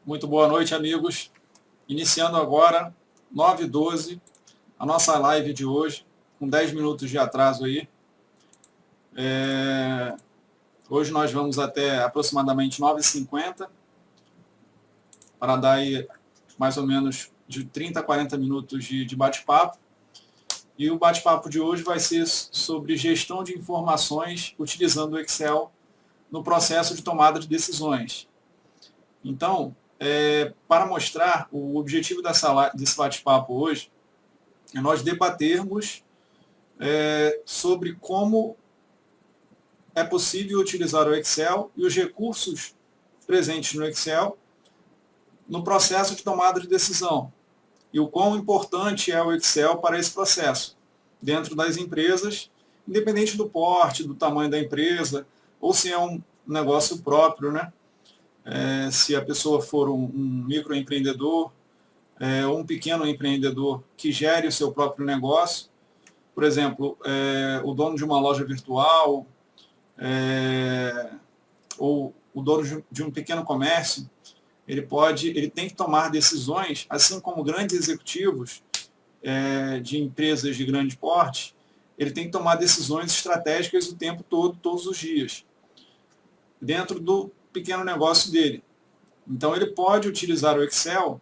Muito boa noite, amigos. Iniciando agora, 9h12, a nossa live de hoje, com 10 minutos de atraso aí. Hoje nós vamos até aproximadamente 9h50, para dar aí mais ou menos de 30 a 40 minutos de bate-papo. E o bate-papo de hoje vai ser sobre gestão de informações utilizando o Excel no processo de tomada de decisões. Então, para mostrar, o objetivo desse bate-papo hoje é nós debatermos sobre como é possível utilizar o Excel e os recursos presentes no Excel no processo de tomada de decisão e o quão importante é o Excel para esse processo dentro das empresas, independente do porte, do tamanho da empresa, ou se é um negócio próprio, né? Se a pessoa for um microempreendedor, ou um pequeno empreendedor que gere o seu próprio negócio, por exemplo, o dono de uma loja virtual, ou o dono de um pequeno comércio, ele tem que tomar decisões, assim como grandes executivos de empresas de grande porte, ele tem que tomar decisões estratégicas o tempo todo, todos os dias, dentro do pequeno negócio dele. Então, ele pode utilizar o Excel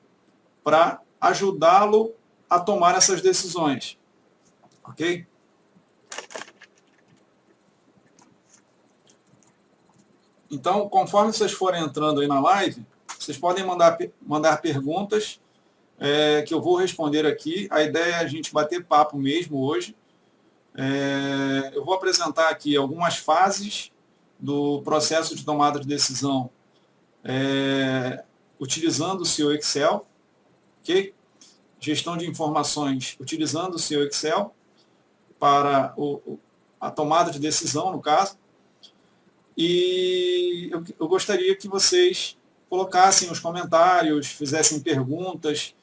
para ajudá-lo a tomar essas decisões. Ok? Então, conforme vocês forem entrando aí na live, vocês podem mandar perguntas que eu vou responder aqui. A ideia é a gente bater papo mesmo hoje. Eu vou apresentar aqui algumas fases do processo de tomada de decisão utilizando o seu Excel, ok? Gestão de informações utilizando o seu Excel para a tomada de decisão, no caso. E eu gostaria que vocês colocassem os comentários, fizessem perguntas,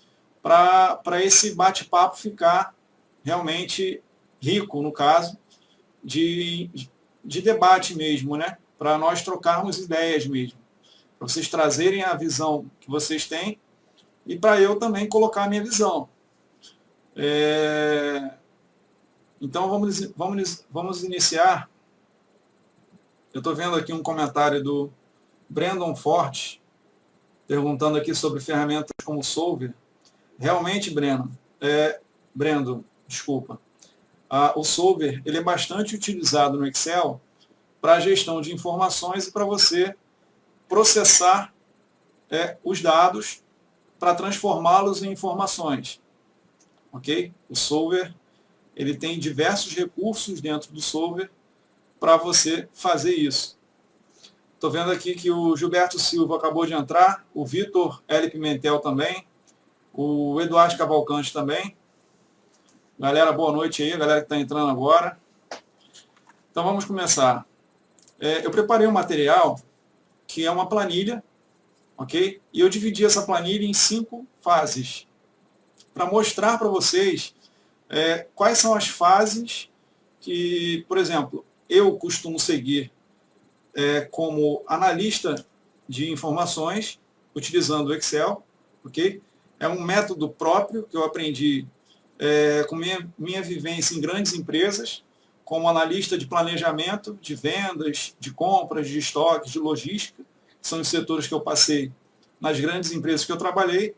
para esse bate-papo ficar realmente rico, no caso, de debate mesmo, né? Para nós trocarmos ideias mesmo, para vocês trazerem a visão que vocês têm e para eu também colocar a minha visão. Então, vamos iniciar. Eu estou vendo aqui um comentário do Brandon Forte, perguntando aqui sobre ferramentas como o Solver. Realmente, Brandon, desculpa. O Solver ele é bastante utilizado no Excel para a gestão de informações e para você processar os dados para transformá-los em informações. Ok? O Solver ele tem diversos recursos dentro do Solver para você fazer isso. Estou vendo aqui que o Gilberto Silva acabou de entrar, o Vitor L. Pimentel também, o Eduardo Cavalcante também. Galera, boa noite aí, a galera que está entrando agora. Então vamos começar. Eu preparei um material que é uma planilha, ok? E eu dividi essa planilha em 5 fases, para mostrar para vocês quais são as fases que, por exemplo, eu costumo seguir como analista de informações, utilizando o Excel, ok? É um método próprio que eu aprendi com minha vivência em grandes empresas, como analista de planejamento, de vendas, de compras, de estoque, de logística, que são os setores que eu passei nas grandes empresas que eu trabalhei,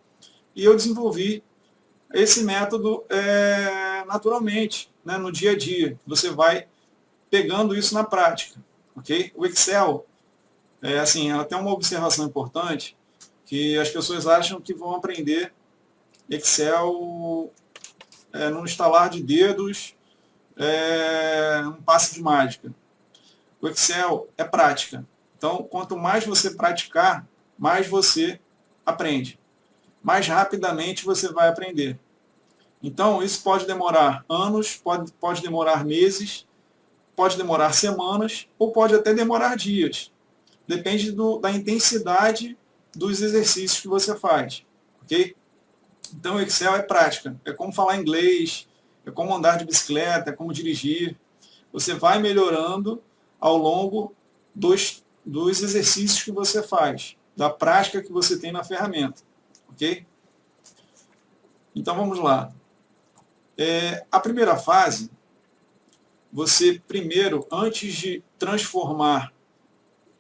e eu desenvolvi esse método naturalmente, né, no dia a dia. Você vai pegando isso na prática. Okay? O Excel, até uma observação importante, que as pessoas acham que vão aprender Excel num estalar de dedos, um passe de mágica. O Excel é prática. Então, quanto mais você praticar, mais você aprende. Mais rapidamente você vai aprender. Então, isso pode demorar anos, pode demorar meses, pode demorar semanas ou pode até demorar dias. Depende da intensidade dos exercícios que você faz. Ok? Então, o Excel é prática. É como falar inglês, é como andar de bicicleta, é como dirigir. Você vai melhorando ao longo dos exercícios que você faz. da prática que você tem na ferramenta. Ok? Então vamos lá. A primeira fase, você primeiro, antes de transformar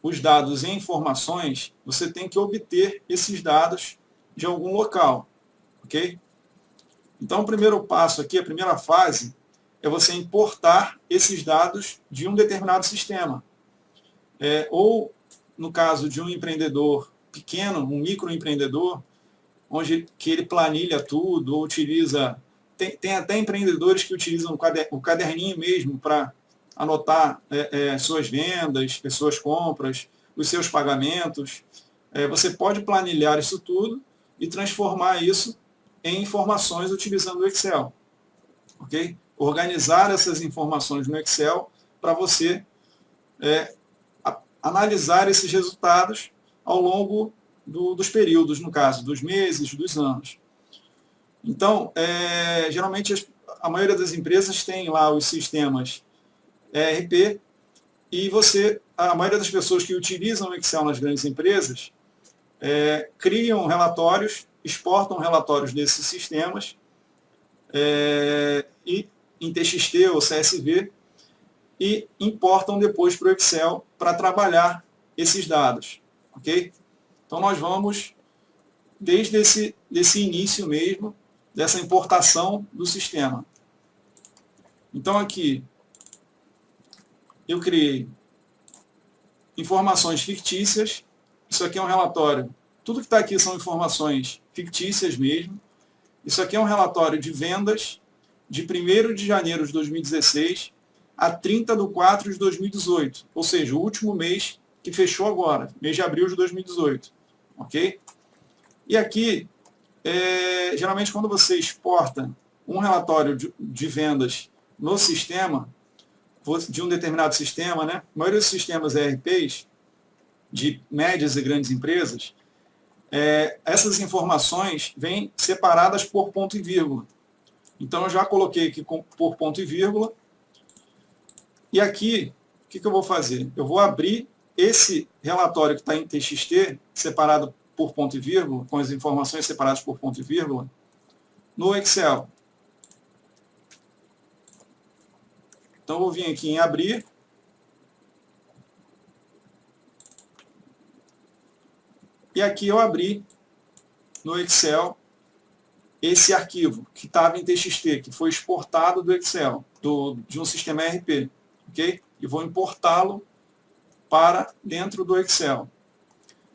os dados em informações, você tem que obter esses dados de algum local. Ok? Então o primeiro passo aqui, a primeira fase, é você importar esses dados de um determinado sistema. Ou, no caso de um empreendedor pequeno, um microempreendedor, onde que ele planilha tudo, ou utiliza... Tem até empreendedores que utilizam o caderninho mesmo para anotar suas vendas, suas compras, os seus pagamentos. Você pode planilhar isso tudo e transformar isso em informações utilizando o Excel. Ok? Organizar essas informações no Excel para você analisar esses resultados ao longo dos períodos, no caso, dos meses, dos anos. Então, geralmente, a maioria das empresas tem lá os sistemas ERP e a maioria das pessoas que utilizam o Excel nas grandes empresas criam relatórios, exportam relatórios desses sistemas e em TXT ou CSV e importam depois para o Excel para trabalhar esses dados. Ok? Então, nós vamos, desde esse início mesmo, dessa importação do sistema. Então, aqui, eu criei informações fictícias. Isso aqui é um relatório. Tudo que está aqui são informações fictícias mesmo. Isso aqui é um relatório de vendas de 1º de janeiro de 2016 a 30/4 de 2018. Ou seja, o último mês que fechou agora, mês de abril de 2018. Ok? E aqui, geralmente, quando você exporta um relatório de vendas no sistema, de um determinado sistema, né? A maioria dos sistemas ERPs, de médias e grandes empresas, essas informações vêm separadas por ponto e vírgula. Então, eu já coloquei aqui por ponto e vírgula. E aqui, o que eu vou fazer? Eu vou abrir esse relatório que está em TXT, separado por ponto e vírgula, com as informações separadas por ponto e vírgula, no Excel. Então, eu vou vir aqui em abrir. E aqui eu abri no Excel esse arquivo que estava em TXT, que foi exportado do Excel, de um sistema ERP. Ok? E vou importá-lo para dentro do Excel.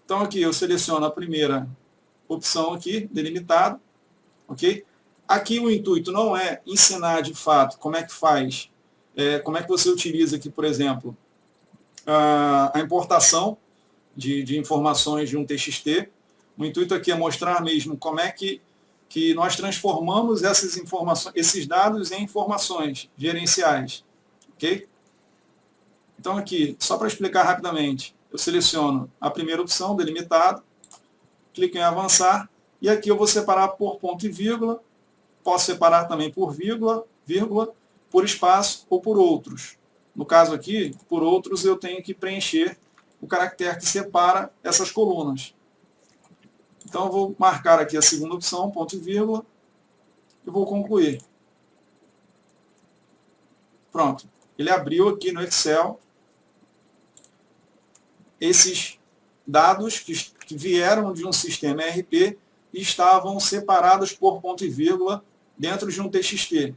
Então, aqui eu seleciono a primeira opção aqui, delimitado. Ok? Aqui o intuito não é ensinar de fato como é que faz, como é que você utiliza aqui, por exemplo, a importação de informações de um TXT. O intuito aqui é mostrar mesmo como é que nós transformamos essas informações, esses dados em informações gerenciais. Ok? Então, aqui, só para explicar rapidamente, eu seleciono a primeira opção, delimitado, clico em avançar, e aqui eu vou separar por ponto e vírgula, posso separar também por vírgula, por espaço ou por outros. No caso aqui, por outros, eu tenho que preencher o caractere que separa essas colunas. Então, eu vou marcar aqui a segunda opção, ponto e vírgula, e vou concluir. Pronto. Ele abriu aqui no Excel esses dados que vieram de um sistema ERP e estavam separados por ponto e vírgula dentro de um TXT.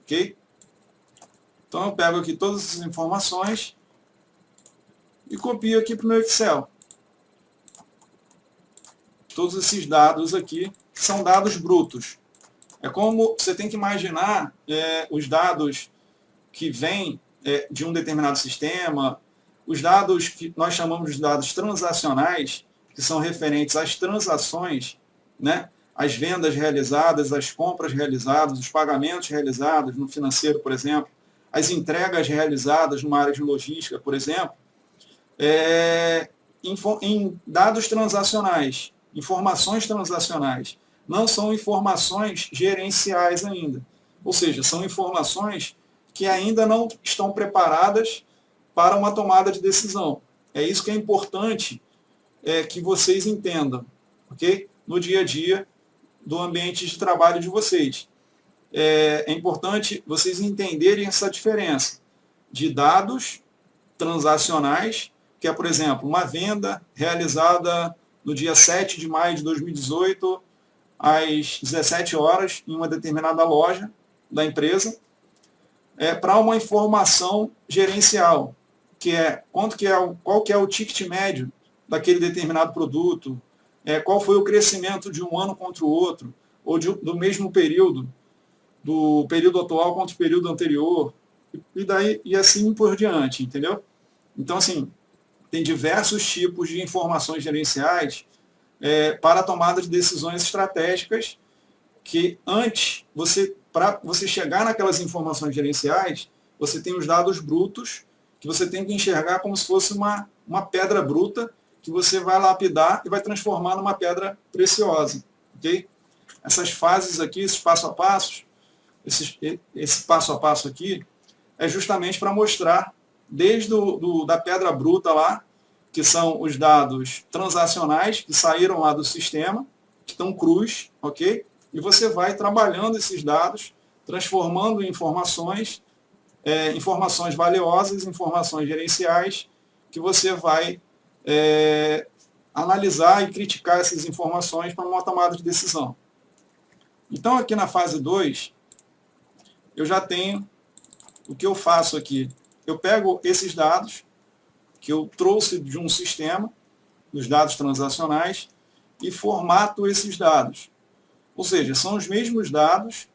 Ok? Então, eu pego aqui todas essas informações e copio aqui para o meu Excel. Todos esses dados aqui são dados brutos. É como você tem que imaginar os dados que vêm de um determinado sistema, os dados que nós chamamos de dados transacionais, que são referentes às transações, né? As vendas realizadas, as compras realizadas, os pagamentos realizados no financeiro, por exemplo, as entregas realizadas numa área de logística, por exemplo, em dados transacionais, informações transacionais, não são informações gerenciais ainda. Ou seja, são informações que ainda não estão preparadas para uma tomada de decisão. É isso que é importante que vocês entendam, ok? No dia a dia do ambiente de trabalho de vocês. É importante vocês entenderem essa diferença de dados transacionais, que é, por exemplo, uma venda realizada no dia 7 de maio de 2018, às 17 horas, em uma determinada loja da empresa, para uma informação gerencial, que é qual que é o ticket médio daquele determinado produto, qual foi o crescimento de um ano contra o outro, ou do mesmo período, do período atual contra o período anterior, e assim por diante, entendeu? Então, assim, tem diversos tipos de informações gerenciais para a tomada de decisões estratégicas que antes, para você chegar naquelas informações gerenciais, você tem os dados brutos, que você tem que enxergar como se fosse uma pedra bruta, que você vai lapidar e vai transformar numa pedra preciosa. Okay? Essas fases aqui, esses passo a passo, esse passo a passo aqui, é justamente para mostrar, desde da pedra bruta lá, que são os dados transacionais que saíram lá do sistema, que estão crus, ok? E você vai trabalhando esses dados, transformando em informações, informações valiosas, informações gerenciais, que você vai analisar e criticar essas informações para uma tomada de decisão. Então, aqui na fase 2, eu já tenho o que eu faço aqui. Eu pego esses dados que eu trouxe de um sistema, dos dados transacionais, e formato esses dados. Ou seja, são os mesmos dados,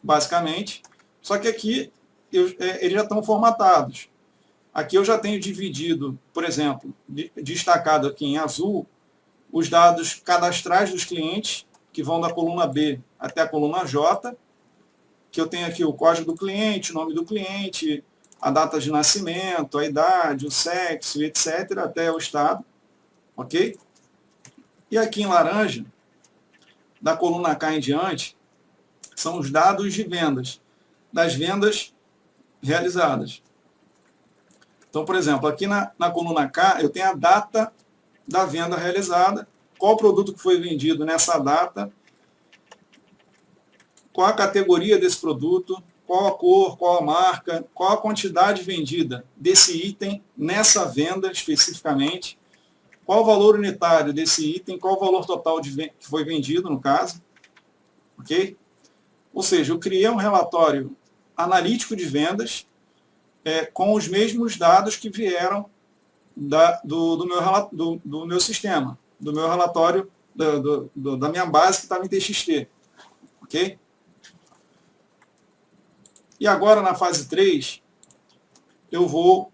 basicamente, só que aqui eles já estão formatados. Aqui eu já tenho dividido, por exemplo, destacado aqui em azul, os dados cadastrais dos clientes, que vão da coluna B até a coluna J, que eu tenho aqui o código do cliente, o nome do cliente, a data de nascimento, a idade, o sexo, etc., até o estado, ok? E aqui em laranja, da coluna K em diante, são os dados de vendas, das vendas realizadas. Então, por exemplo, aqui na coluna K, eu tenho a data da venda realizada, qual produto que foi vendido nessa data, qual a categoria desse produto, qual a cor, qual a marca, qual a quantidade vendida desse item nessa venda especificamente, qual o valor unitário desse item, qual o valor total que foi vendido, no caso. Ok? Ou seja, eu criei um relatório analítico de vendas com os mesmos dados que vieram do meu sistema, do meu relatório, da minha base que estava em TXT. Ok? E agora, na fase 3, eu vou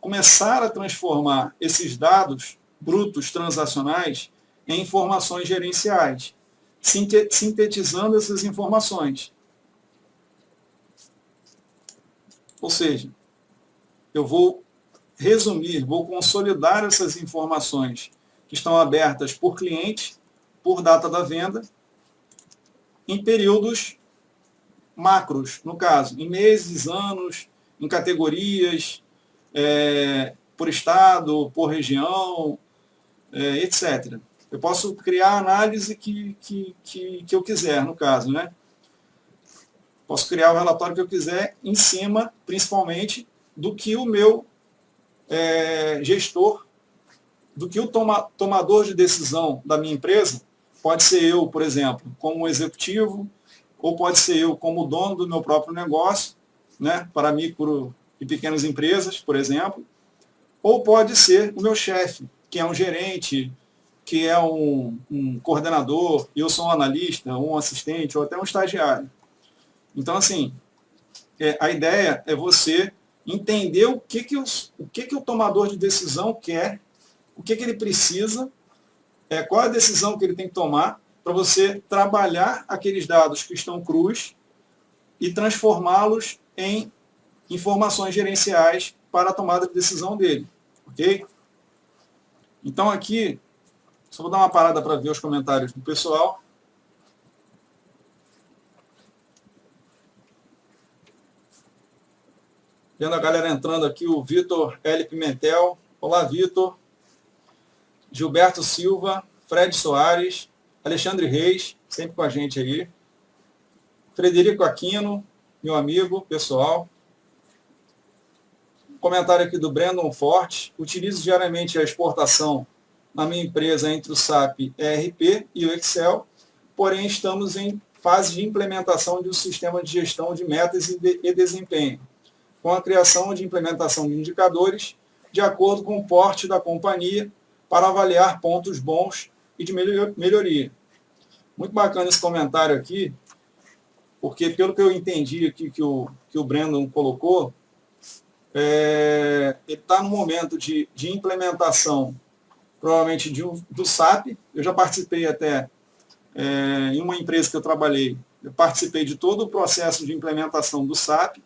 começar a transformar esses dados brutos transacionais em informações gerenciais, sintetizando essas informações. Ou seja, eu vou resumir, vou consolidar essas informações que estão abertas por cliente, por data da venda, em períodos macros, no caso, em meses, anos, em categorias, por estado, por região, etc. Eu posso criar a análise que eu quiser, no caso, né? Posso criar o relatório que eu quiser em cima, principalmente, do que o meu gestor, do que o tomador de decisão da minha empresa, pode ser eu, por exemplo, como executivo, ou pode ser eu como dono do meu próprio negócio, né, para micro e pequenas empresas, por exemplo, ou pode ser o meu chefe, que é um gerente, que é um coordenador, eu sou um analista, um assistente, ou até um estagiário. Então, assim, a ideia é você entender o que o tomador de decisão quer, o que ele precisa, qual a decisão que ele tem que tomar, para você trabalhar aqueles dados que estão crus e transformá-los em informações gerenciais para a tomada de decisão dele. Ok? Então aqui, só vou dar uma parada para ver os comentários do pessoal. Vendo a galera entrando aqui, o Vitor L. Pimentel, Olá, Vitor. Gilberto Silva, Fred Soares, Alexandre Reis, sempre com a gente aí. Frederico Aquino, meu amigo, pessoal. Comentário aqui do Brandon Forte. Utilizo diariamente a exportação na minha empresa entre o SAP ERP e o Excel, porém estamos em fase de implementação de um sistema de gestão de metas e desempenho, com a criação de implementação de indicadores de acordo com o porte da companhia para avaliar pontos bons e de melhoria. Muito bacana esse comentário aqui, porque pelo que eu entendi aqui que o Brandon colocou, ele está no momento de implementação, provavelmente do SAP. Eu já participei até em uma empresa que eu trabalhei, eu participei de todo o processo de implementação do SAP,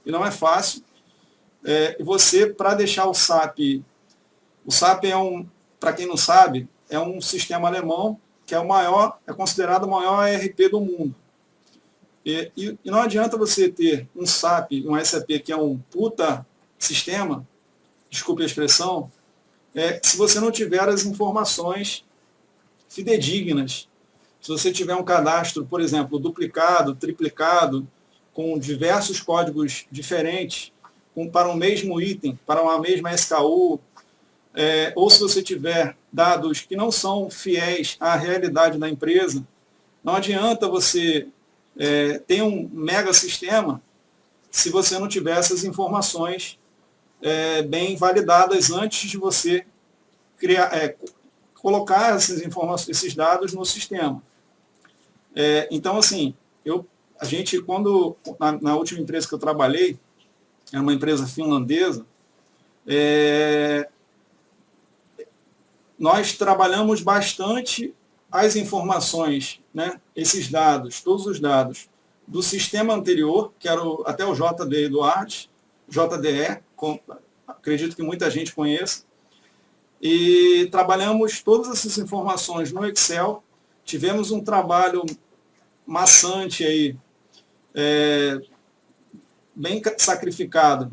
e não é fácil. E você, para deixar o SAP para quem não sabe, é um sistema alemão que é considerado o maior ERP do mundo. E não adianta você ter um SAP, um SAP que é um puta sistema, desculpe a expressão, se você não tiver as informações fidedignas. Se você tiver um cadastro, por exemplo, duplicado, triplicado, com diversos códigos diferentes, para um mesmo item, para uma mesma SKU, ou se você tiver dados que não são fiéis à realidade da empresa, não adianta você ter um mega sistema se você não tiver essas informações bem validadas antes de você colocar esses dados no sistema. Então, assim, na última empresa que eu trabalhei, era uma empresa finlandesa, nós trabalhamos bastante as informações, né, esses dados, todos os dados do sistema anterior, que era até o JD Eduardo, JDE, acredito que muita gente conheça, e trabalhamos todas essas informações no Excel. Tivemos um trabalho maçante aí, bem sacrificado,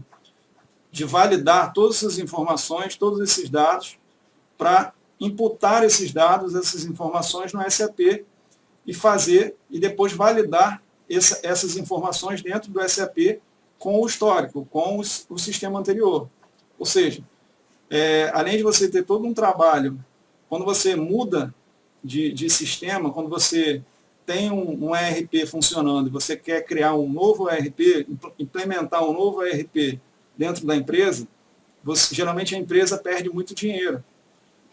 de validar todas essas informações, todos esses dados, para imputar esses dados, essas informações no SAP e depois validar essas informações dentro do SAP com o histórico, com o sistema anterior. Ou seja, além de você ter todo um trabalho, quando você muda de sistema, quando você tem um ERP funcionando e você quer criar um novo ERP, implementar um novo ERP dentro da empresa, geralmente a empresa perde muito dinheiro,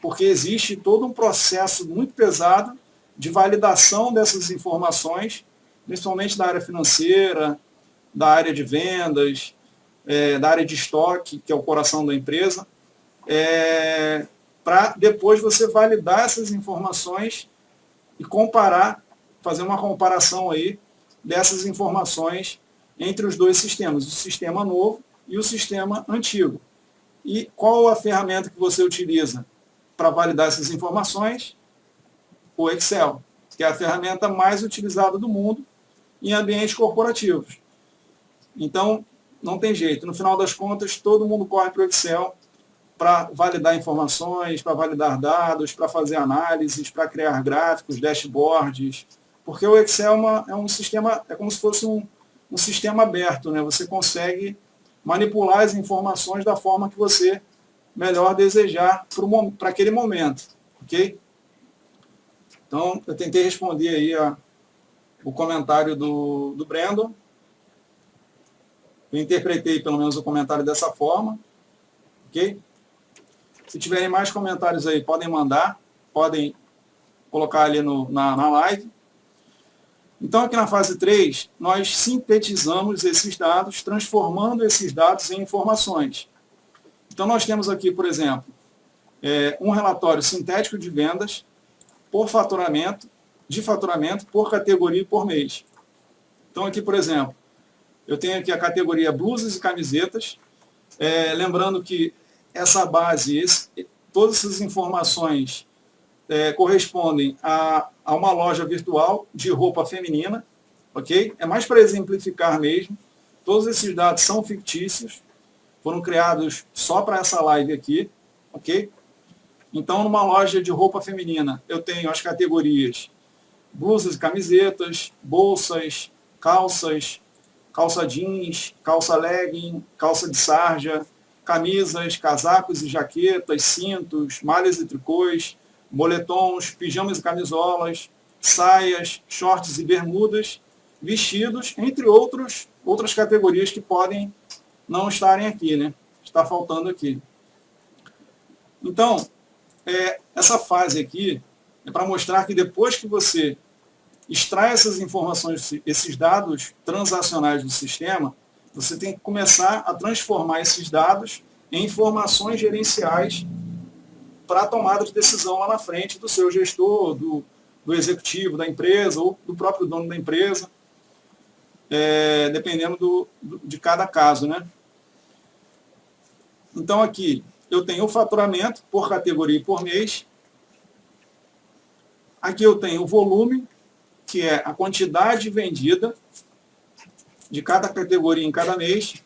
porque existe todo um processo muito pesado de validação dessas informações, principalmente da área financeira, da área de vendas, da área de estoque, que é o coração da empresa, para depois você validar essas informações e fazer uma comparação aí dessas informações entre os dois sistemas, o sistema novo e o sistema antigo. E qual a ferramenta que você utiliza para validar essas informações? O Excel, que é a ferramenta mais utilizada do mundo em ambientes corporativos. Então, não tem jeito. No final das contas, todo mundo corre para o Excel para validar informações, para validar dados, para fazer análises, para criar gráficos, dashboards, porque o Excel é um sistema, é como se fosse um sistema aberto, né? Você consegue manipular as informações da forma que você melhor desejar para aquele momento, ok? Então, eu tentei responder aí o comentário do Brandon. Eu interpretei pelo menos o comentário dessa forma, ok? Se tiverem mais comentários aí, podem mandar, podem colocar ali na live. Então, aqui na fase 3, nós sintetizamos esses dados, transformando esses dados em informações. Então, nós temos aqui, por exemplo, um relatório sintético de vendas por faturamento, por categoria e por mês. Então, aqui, por exemplo, eu tenho aqui a categoria blusas e camisetas, lembrando que essa base, todas essas informações correspondem a uma loja virtual de roupa feminina, ok? É mais para exemplificar mesmo. Todos esses dados são fictícios, foram criados só para essa live aqui, ok? Então, numa loja de roupa feminina, eu tenho as categorias blusas e camisetas, bolsas, calças, calça jeans, calça legging, calça de sarja, camisas, casacos e jaquetas, cintos, malhas e tricôs, moletons, pijamas e camisolas, saias, shorts e bermudas, vestidos, entre outras categorias que podem não estarem aqui, né? Está faltando aqui. Então, essa fase aqui é para mostrar que depois que você extrai essas informações, esses dados transacionais do sistema, você tem que começar a transformar esses dados em informações gerenciais para a tomada de decisão lá na frente do seu gestor, do executivo da empresa ou do próprio dono da empresa, dependendo de cada caso, né? Então, aqui eu tenho o faturamento por categoria e por mês. Aqui eu tenho o volume, que é a quantidade vendida de cada categoria em cada mês.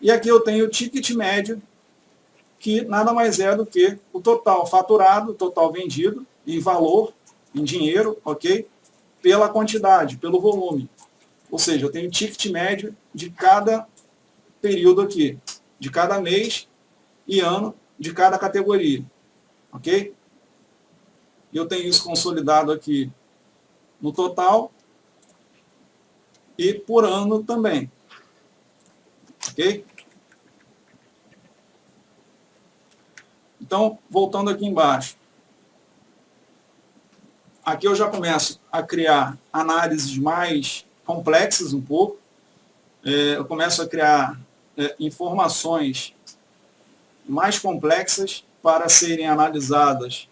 E aqui eu tenho o ticket médio, que nada mais é do que o total faturado, o total vendido, em valor, em dinheiro, ok? Pela quantidade, pelo volume. Ou seja, eu tenho o ticket médio de cada período aqui, de cada mês e ano de cada categoria, ok? Eu tenho isso consolidado aqui no total e por ano também, ok? Então, voltando aqui embaixo, aqui eu já começo a criar análises mais complexas um pouco, eu começo a criar informações mais complexas para serem analisadas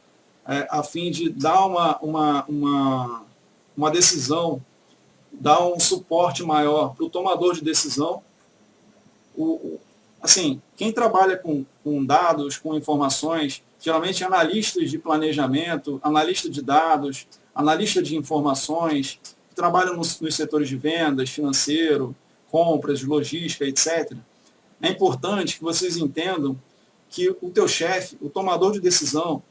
a fim de dar uma decisão, dar um suporte maior para o tomador de decisão. Assim, quem trabalha com dados, com informações, geralmente analistas de planejamento, analista de dados, analista de informações, que trabalham nos setores de vendas, financeiro, compras, logística, etc. É importante que vocês entendam que o teu chefe, o tomador de decisão,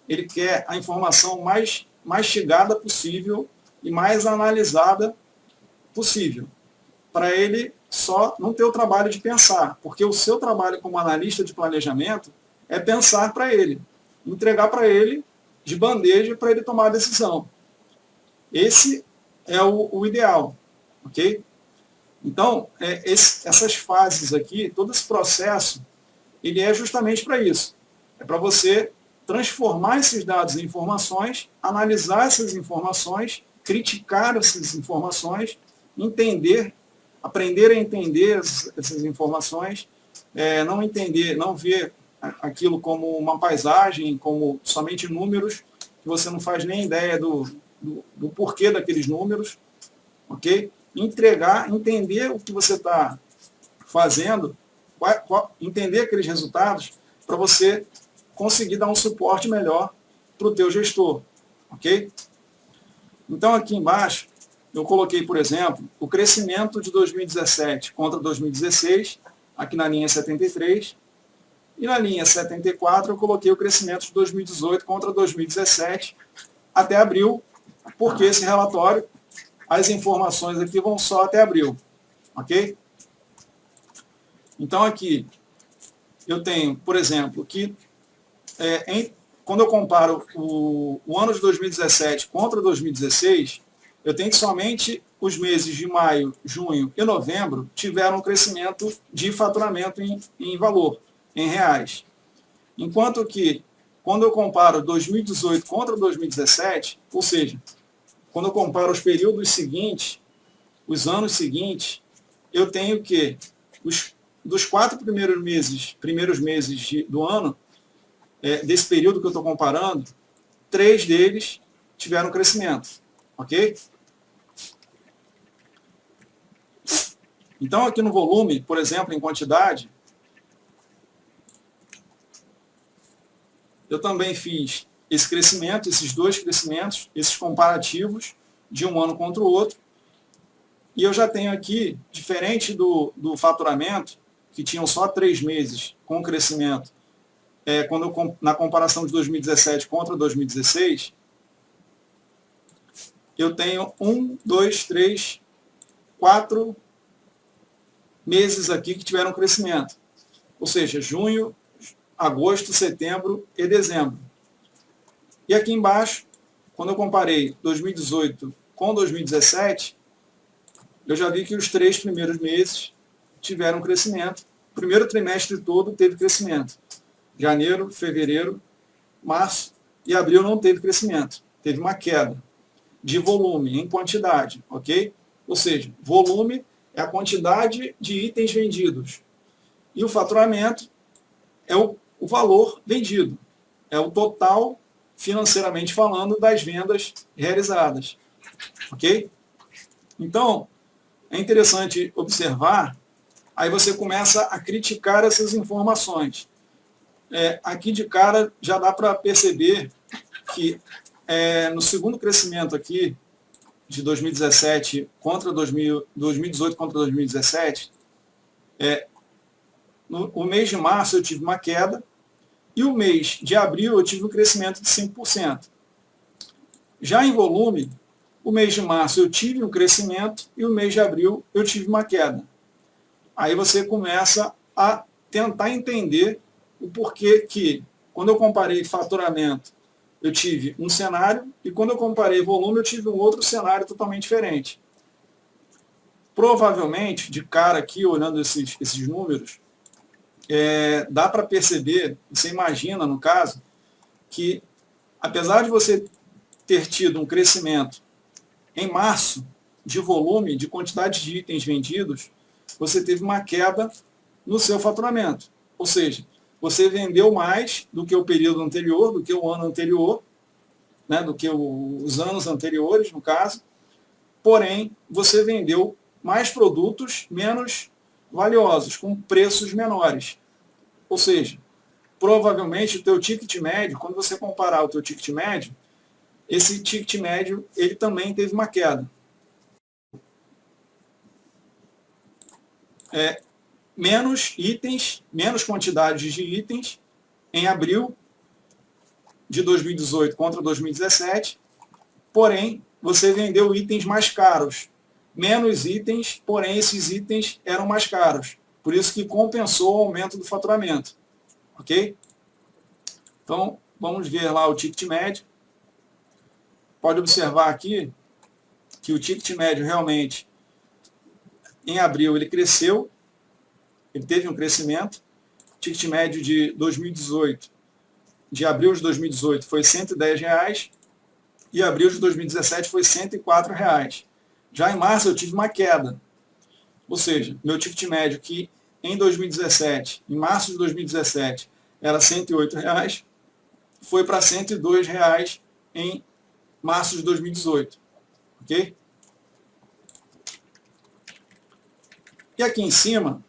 ele quer a informação mais chegada possível e mais analisada possível, para ele só não ter o trabalho de pensar, porque o seu trabalho como analista de planejamento é pensar para ele, entregar para ele de bandeja para ele tomar a decisão. Esse é o ideal, ok? Então, essas fases aqui, todo esse processo, ele é justamente para isso. É para você transformar esses dados em informações, analisar essas informações, criticar essas informações, entender, aprender a entender essas informações, não ver aquilo como uma paisagem, como somente números, que você não faz nem ideia do porquê daqueles números, ok? Entender o que você está fazendo, entender aqueles resultados para você conseguir dar um suporte melhor para o teu gestor, ok? Então, aqui embaixo, eu coloquei, por exemplo, o crescimento de 2017 contra 2016, aqui na linha 73, e na linha 74 eu coloquei o crescimento de 2018 contra 2017 até abril, porque esse relatório, as informações aqui vão só até abril, ok? Então, aqui, eu tenho, por exemplo, que quando eu comparo o ano de 2017 contra 2016, eu tenho que somente os meses de maio, junho e novembro tiveram um crescimento de faturamento em valor, em reais. Enquanto que, quando eu comparo 2018 contra 2017, ou seja, quando eu comparo os períodos seguintes, os anos seguintes, eu tenho que, dos 4 primeiros meses do ano, desse período que eu estou comparando, 3 deles tiveram crescimento, ok? Então, aqui no volume, por exemplo, em quantidade, eu também fiz esse crescimento, esses 2 crescimentos, esses comparativos de um ano contra o outro, e eu já tenho aqui, diferente do faturamento, que tinham só 3 meses com crescimento na comparação de 2017 contra 2016, eu tenho 1, 2, 3, 4 meses aqui que tiveram crescimento. Ou seja, junho, agosto, setembro e dezembro. E aqui embaixo, quando eu comparei 2018 com 2017, eu já vi que os 3 primeiros meses tiveram crescimento. O primeiro trimestre todo teve crescimento. Janeiro, fevereiro, março e abril não teve crescimento. Teve uma queda de volume em quantidade, ok? Ou seja, volume é a quantidade de itens vendidos. E o faturamento é o valor vendido. É o total, financeiramente falando, das vendas realizadas. Ok? Então, é interessante observar, aí você começa a criticar essas informações. Aqui de cara já dá para perceber que no segundo crescimento aqui, de 2017 contra 2018 contra 2017, no mês de março eu tive uma queda e o mês de abril eu tive um crescimento de 5%. Já em volume, o mês de março eu tive um crescimento e o mês de abril eu tive uma queda. Aí você começa a tentar entender o porquê que, quando eu comparei faturamento, eu tive um cenário e quando eu comparei volume, eu tive um outro cenário totalmente diferente. Provavelmente, de cara aqui, olhando esses números, dá para perceber, você imagina, no caso, que apesar de você ter tido um crescimento em março de volume, de quantidade de itens vendidos, você teve uma queda no seu faturamento. Ou seja, você vendeu mais do que o período anterior, do que o ano anterior, né, do que os anos anteriores, no caso, porém, você vendeu mais produtos menos valiosos, com preços menores. Ou seja, provavelmente o teu ticket médio, quando você comparar o teu ticket médio, esse ticket médio ele também teve uma queda. Menos itens, menos quantidades de itens em abril de 2018 contra 2017, porém, você vendeu itens mais caros. Menos itens, porém, esses itens eram mais caros. Por isso que compensou o aumento do faturamento. Ok? Então, vamos ver lá o ticket médio. Pode observar aqui que o ticket médio realmente, em abril, ele cresceu. Ele teve um crescimento. O ticket médio de 2018, de abril de 2018, foi R$ 110, e abril de 2017 foi R$ 104. Já em março eu tive uma queda. Ou seja, meu ticket médio que em 2017, em março de 2017, era R$ 108, foi para R$ 102 em março de 2018. Ok? E aqui em cima,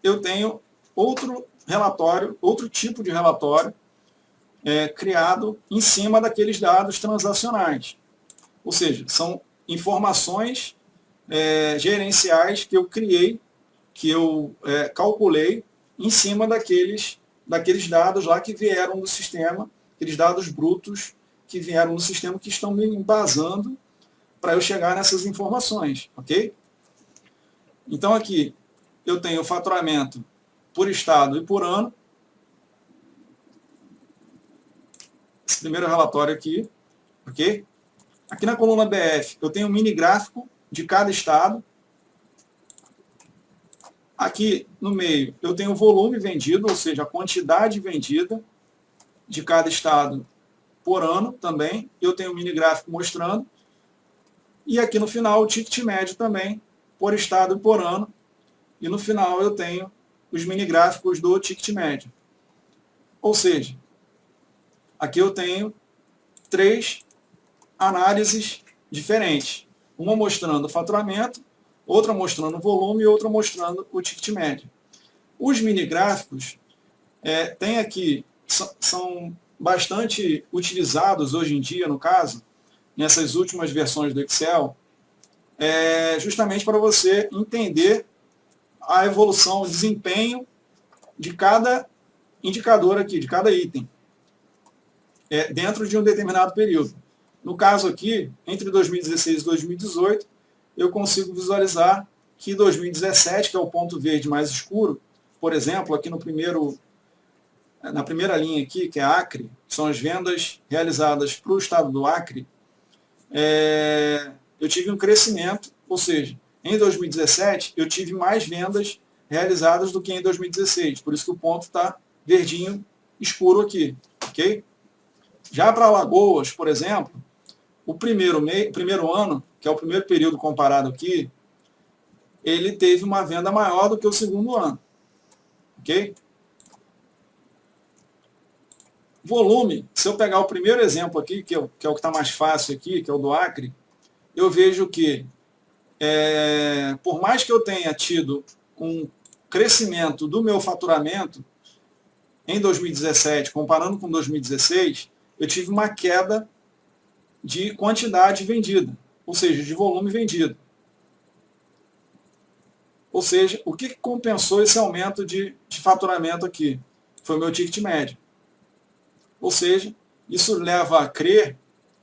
eu tenho outro relatório, outro tipo de relatório criado em cima daqueles dados transacionais. Ou seja, são informações gerenciais que eu criei, que eu calculei em cima daqueles dados lá que vieram do sistema, aqueles dados brutos que vieram do sistema que estão me embasando para eu chegar nessas informações, ok? Então aqui eu tenho o faturamento por estado e por ano. Esse primeiro relatório aqui, ok? Aqui na coluna BF eu tenho um mini gráfico de cada estado. Aqui no meio eu tenho o volume vendido, ou seja, a quantidade vendida de cada estado por ano também. Eu tenho um mini gráfico mostrando. E aqui no final o ticket médio também, por estado e por ano. E no final eu tenho os mini gráficos do ticket médio. Ou seja, aqui eu tenho 3 análises diferentes. Uma mostrando o faturamento, outra mostrando o volume e outra mostrando o ticket médio. Os mini gráficos tem aqui, são bastante utilizados hoje em dia, no caso, nessas últimas versões do Excel, justamente para você entender a evolução, o desempenho de cada indicador aqui, de cada item, dentro de um determinado período. No caso aqui, entre 2016 e 2018, eu consigo visualizar que 2017, que é o ponto verde mais escuro, por exemplo, aqui na primeira linha aqui, que é Acre, são as vendas realizadas para o estado do Acre, eu tive um crescimento, ou seja, em 2017 eu tive mais vendas realizadas do que em 2016, por isso que o ponto está verdinho escuro aqui, ok? Já para Alagoas, por exemplo, o primeiro ano, que é o primeiro período comparado aqui, ele teve uma venda maior do que o segundo ano, ok? Volume, se eu pegar o primeiro exemplo aqui, que é o que está mais fácil aqui, que é o do Acre, eu vejo que, por mais que eu tenha tido um crescimento do meu faturamento em 2017, comparando com 2016, eu tive uma queda de quantidade vendida, ou seja, de volume vendido. Ou seja, o que compensou esse aumento de faturamento aqui? Foi o meu ticket médio. Ou seja, isso leva a crer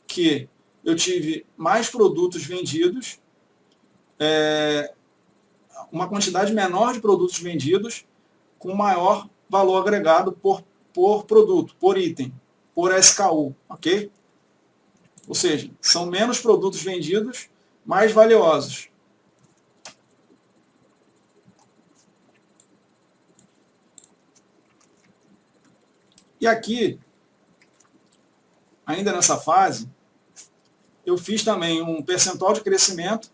que eu tive mais produtos vendidos, uma quantidade menor de produtos vendidos, com maior valor agregado por produto, por item, por SKU, ok? Ou seja, são menos produtos vendidos, mais valiosos. E aqui, ainda nessa fase, eu fiz também um percentual de crescimento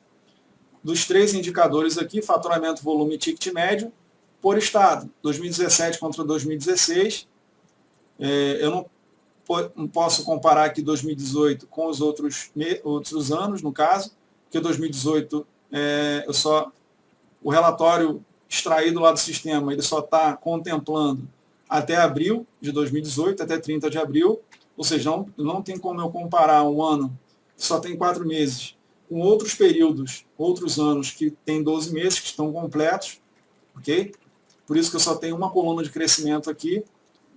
dos 3 indicadores aqui, faturamento, volume e ticket médio, por estado. 2017 contra 2016. Eu não posso comparar aqui 2018 com os outros anos, no caso, porque 2018 o relatório extraído lá do sistema, ele só está contemplando até abril de 2018, até 30 de abril, ou seja, não tem como eu comparar um ano que só tem 4 meses com outros períodos, outros anos que tem 12 meses, que estão completos, ok? Por isso que eu só tenho uma coluna de crescimento aqui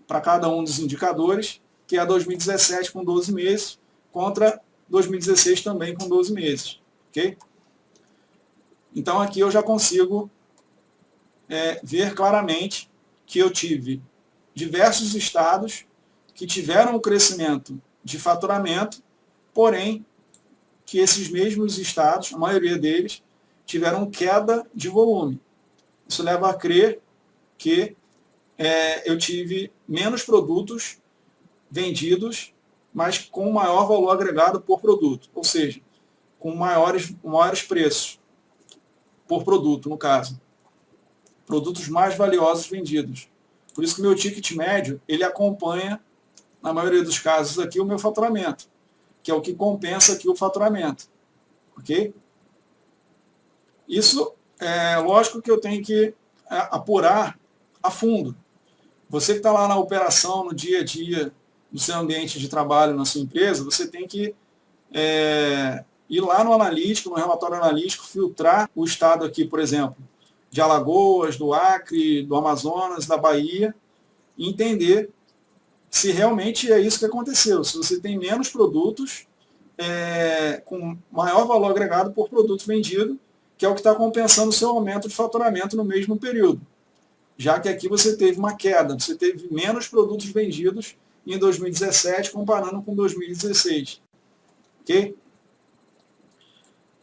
para cada um dos indicadores, que é 2017 com 12 meses, contra 2016 também com 12 meses, ok? Então aqui eu já consigo ver claramente que eu tive diversos estados que tiveram um crescimento de faturamento, porém que esses mesmos estados, a maioria deles, tiveram queda de volume. Isso leva a crer que eu tive menos produtos vendidos, mas com maior valor agregado por produto, ou seja, com maiores preços por produto, no caso. Produtos mais valiosos vendidos. Por isso que o meu ticket médio, ele acompanha, na maioria dos casos aqui, o meu faturamento, que é o que compensa aqui o faturamento. Ok? Isso é lógico que eu tenho que apurar a fundo. Você que está lá na operação, no dia a dia, no seu ambiente de trabalho, na sua empresa, você tem que ir lá no analítico, no relatório analítico, filtrar o estado aqui, por exemplo, de Alagoas, do Acre, do Amazonas, da Bahia, e entender se realmente é isso que aconteceu. Se você tem menos produtos, com maior valor agregado por produto vendido, que é o que está compensando o seu aumento de faturamento no mesmo período. Já que aqui você teve uma queda, você teve menos produtos vendidos em 2017 comparando com 2016. Ok?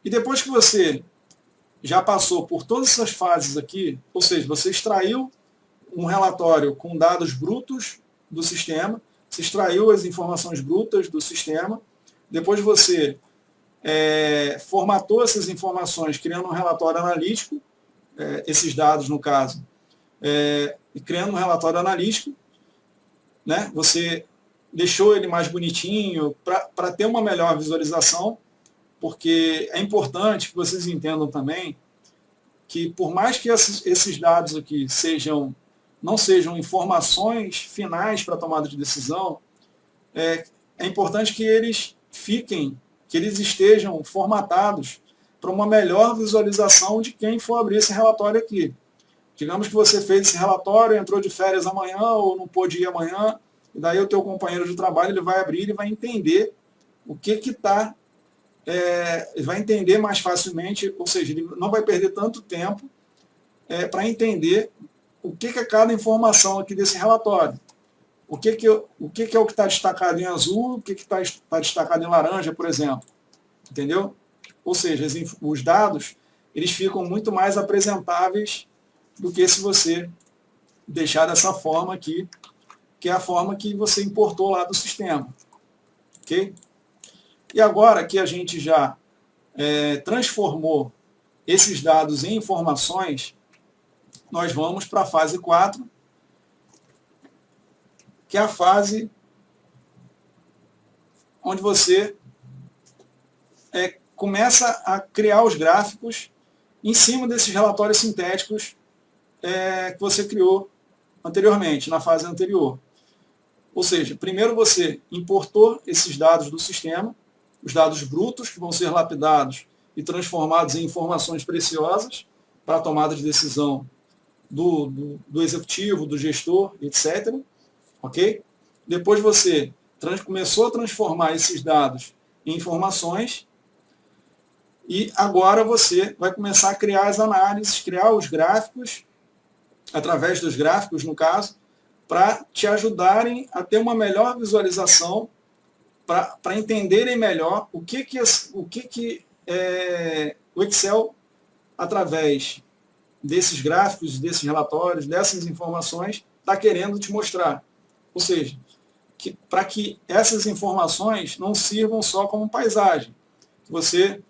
E depois que você já passou por todas essas fases aqui, ou seja, você extraiu um relatório com dados brutos do sistema, você extraiu as informações brutas do sistema, depois você formatou essas informações criando um relatório analítico, esses dados no caso, e criando um relatório analítico, né? Você deixou ele mais bonitinho para ter uma melhor visualização, porque é importante que vocês entendam também que por mais que esses dados aqui não sejam informações finais para a tomada de decisão, é importante que eles estejam formatados para uma melhor visualização de quem for abrir esse relatório aqui. Digamos que você fez esse relatório, entrou de férias amanhã ou não pôde ir amanhã, e daí o teu companheiro de trabalho ele vai abrir e vai entender o que está, ele vai entender mais facilmente, ou seja, ele não vai perder tanto tempo para entender o que é cada informação aqui desse relatório. O que é o que está destacado em azul, o que está destacado em laranja, por exemplo. Entendeu? Ou seja, os dados eles ficam muito mais apresentáveis do que se você deixar dessa forma aqui, que é a forma que você importou lá do sistema. Ok? E agora que a gente já transformou esses dados em informações, nós vamos para a fase 4, que é a fase onde você começa a criar os gráficos em cima desses relatórios sintéticos que você criou anteriormente, na fase anterior. Ou seja, primeiro você importou esses dados do sistema, os dados brutos, que vão ser lapidados e transformados em informações preciosas para a tomada de decisão do executivo, do gestor, etc. Ok? Depois você começou a transformar esses dados em informações e agora você vai começar a criar as análises, criar os gráficos, através dos gráficos, no caso, para te ajudarem a ter uma melhor visualização, para entenderem melhor o que o Excel, através desses gráficos, desses relatórios, dessas informações, está querendo te mostrar. Ou seja, para que essas informações não sirvam só como paisagem. Você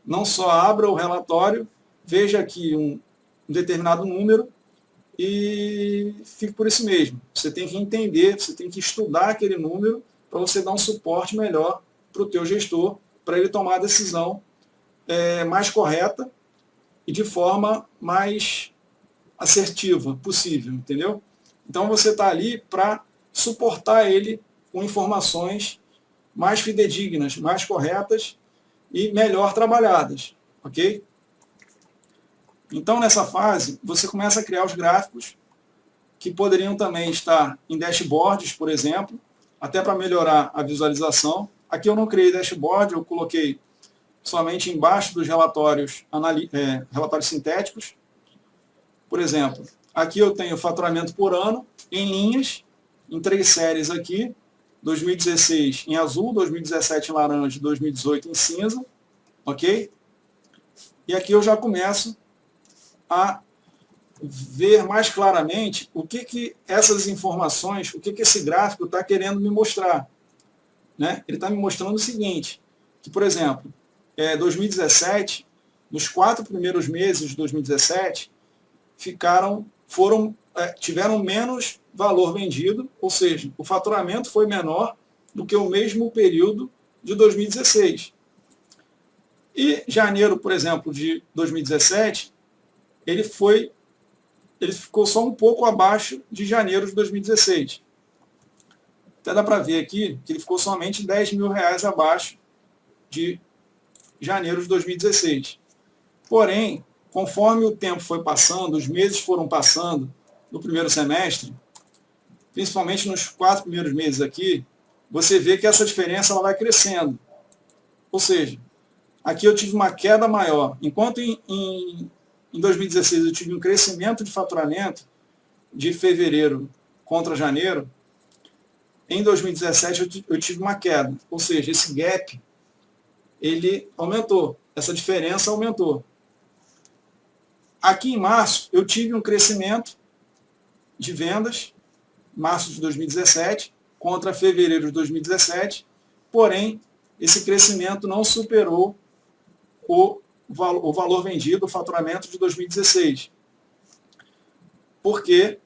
não só abra o relatório, veja aqui um determinado número e fique por isso mesmo. Você tem que entender, você tem que estudar aquele número para você dar um suporte melhor para o teu gestor, para ele tomar a decisão mais correta e de forma mais assertiva possível, entendeu? Então você está ali para suportar ele com informações mais fidedignas, mais corretas e melhor trabalhadas, ok? Então nessa fase você começa a criar os gráficos que poderiam também estar em dashboards, por exemplo, até para melhorar a visualização. Aqui eu não criei dashboard, eu coloquei somente embaixo dos relatórios sintéticos. Por exemplo, aqui eu tenho faturamento por ano, em linhas, em 3 séries aqui, 2016 em azul, 2017 em laranja, 2018 em cinza, ok? E aqui eu já começo a ver mais claramente o que essas informações, o que esse gráfico está querendo me mostrar. Né? Ele está me mostrando o seguinte, que, por exemplo, 2017, nos 4 primeiros meses de 2017, tiveram menos valor vendido, ou seja, o faturamento foi menor do que o mesmo período de 2016. E janeiro, por exemplo, de 2017, ele ficou só um pouco abaixo de janeiro de 2016. Até dá para ver aqui que ele ficou somente R$10.000 abaixo de janeiro de 2016. Porém, conforme o tempo foi passando, os meses foram passando no primeiro semestre, principalmente nos 4 primeiros meses aqui, você vê que essa diferença ela vai crescendo. Ou seja, aqui eu tive uma queda maior. Enquanto em 2016 eu tive um crescimento de faturamento de fevereiro contra janeiro, em 2017 eu tive uma queda. Ou seja, esse gap ele aumentou, essa diferença aumentou. Aqui em março eu tive um crescimento de vendas, março de 2017 contra fevereiro de 2017, porém esse crescimento não superou o valor vendido, o faturamento de 2016. Porque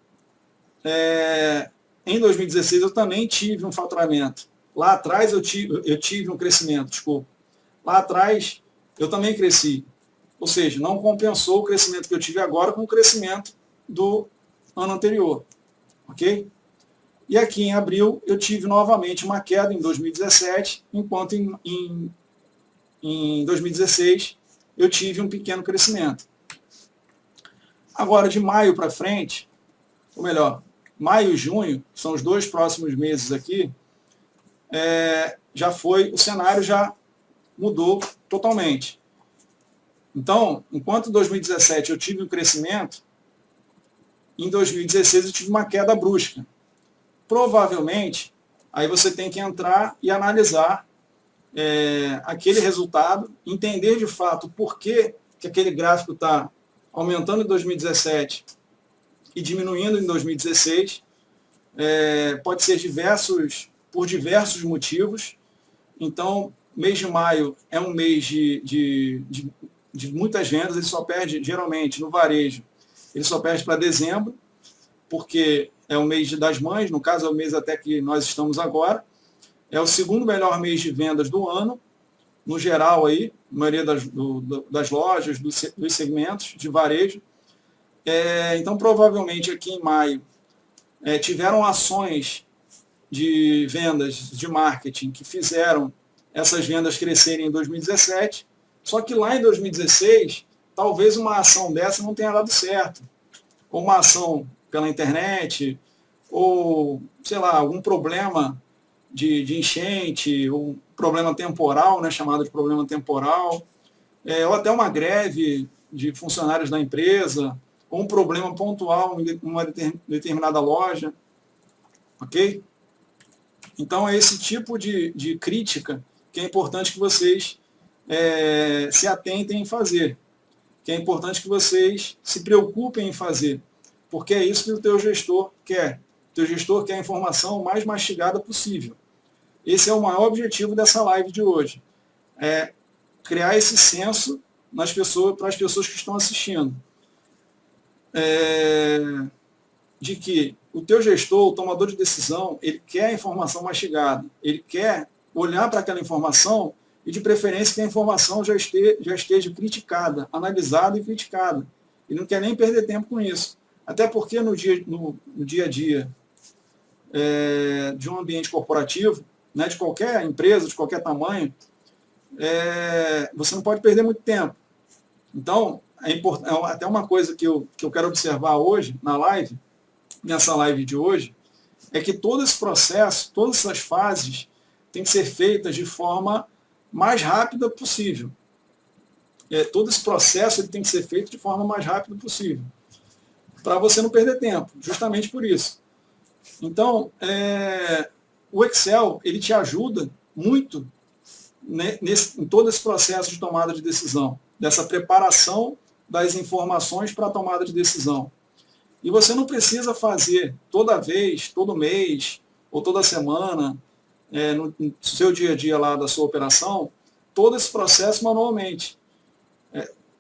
em 2016 eu também tive um faturamento. Lá atrás eu tive um crescimento, desculpa. Lá atrás eu também cresci. Ou seja, não compensou o crescimento que eu tive agora com o crescimento do ano anterior. Ok? E aqui em abril eu tive novamente uma queda em 2017, enquanto em 2016 eu tive um pequeno crescimento. Agora, de maio para frente, ou melhor, maio e junho, são os 2 próximos meses aqui, o cenário já mudou totalmente. Então, enquanto em 2017 eu tive um crescimento, em 2016 eu tive uma queda brusca. Provavelmente, aí você tem que entrar e analisar aquele resultado, entender de fato por que aquele gráfico está aumentando em 2017 e diminuindo em 2016. Pode ser por diversos motivos. Então, mês de maio é um mês de muitas vendas, ele só perde, geralmente, no varejo, ele só perde para dezembro, porque é o mês das mães, no caso é o mês até que nós estamos agora, é o segundo melhor mês de vendas do ano, no geral aí, a maioria das lojas, dos segmentos de varejo. Então, provavelmente aqui em maio, tiveram ações de vendas, de marketing, que fizeram essas vendas crescerem em 2017, só que lá em 2016, talvez uma ação dessa não tenha dado certo. Ou uma ação pela internet, ou, sei lá, algum problema de enchente, ou um problema temporal, né, chamado de problema temporal, ou até uma greve de funcionários da empresa, ou um problema pontual em uma determinada loja. Ok? Então, é esse tipo de crítica que é importante que vocês se atentem em fazer, que é importante que vocês se preocupem em fazer, porque é isso que o teu gestor quer. O teu gestor quer a informação mais mastigada possível. Esse é o maior objetivo dessa live de hoje, criar esse senso para as pessoas que estão assistindo, de que o teu gestor, o tomador de decisão, ele quer a informação mastigada, ele quer olhar para aquela informação e, de preferência, que a informação já esteja criticada, analisada e criticada. Ele não quer nem perder tempo com isso. Até porque no dia a dia de um ambiente corporativo, né, de qualquer empresa, de qualquer tamanho, você não pode perder muito tempo. Então, até uma coisa que eu quero observar hoje, nessa live de hoje, é que todo esse processo, todas essas fases, têm que ser feitas de forma mais rápida possível. Todo esse processo ele tem que ser feito de forma mais rápida possível, para você não perder tempo, justamente por isso. Então, o Excel ele te ajuda muito, né, em todo esse processo de tomada de decisão, dessa preparação das informações para a tomada de decisão. E você não precisa fazer toda vez, todo mês, ou toda semana, no seu dia a dia lá da sua operação, todo esse processo manualmente.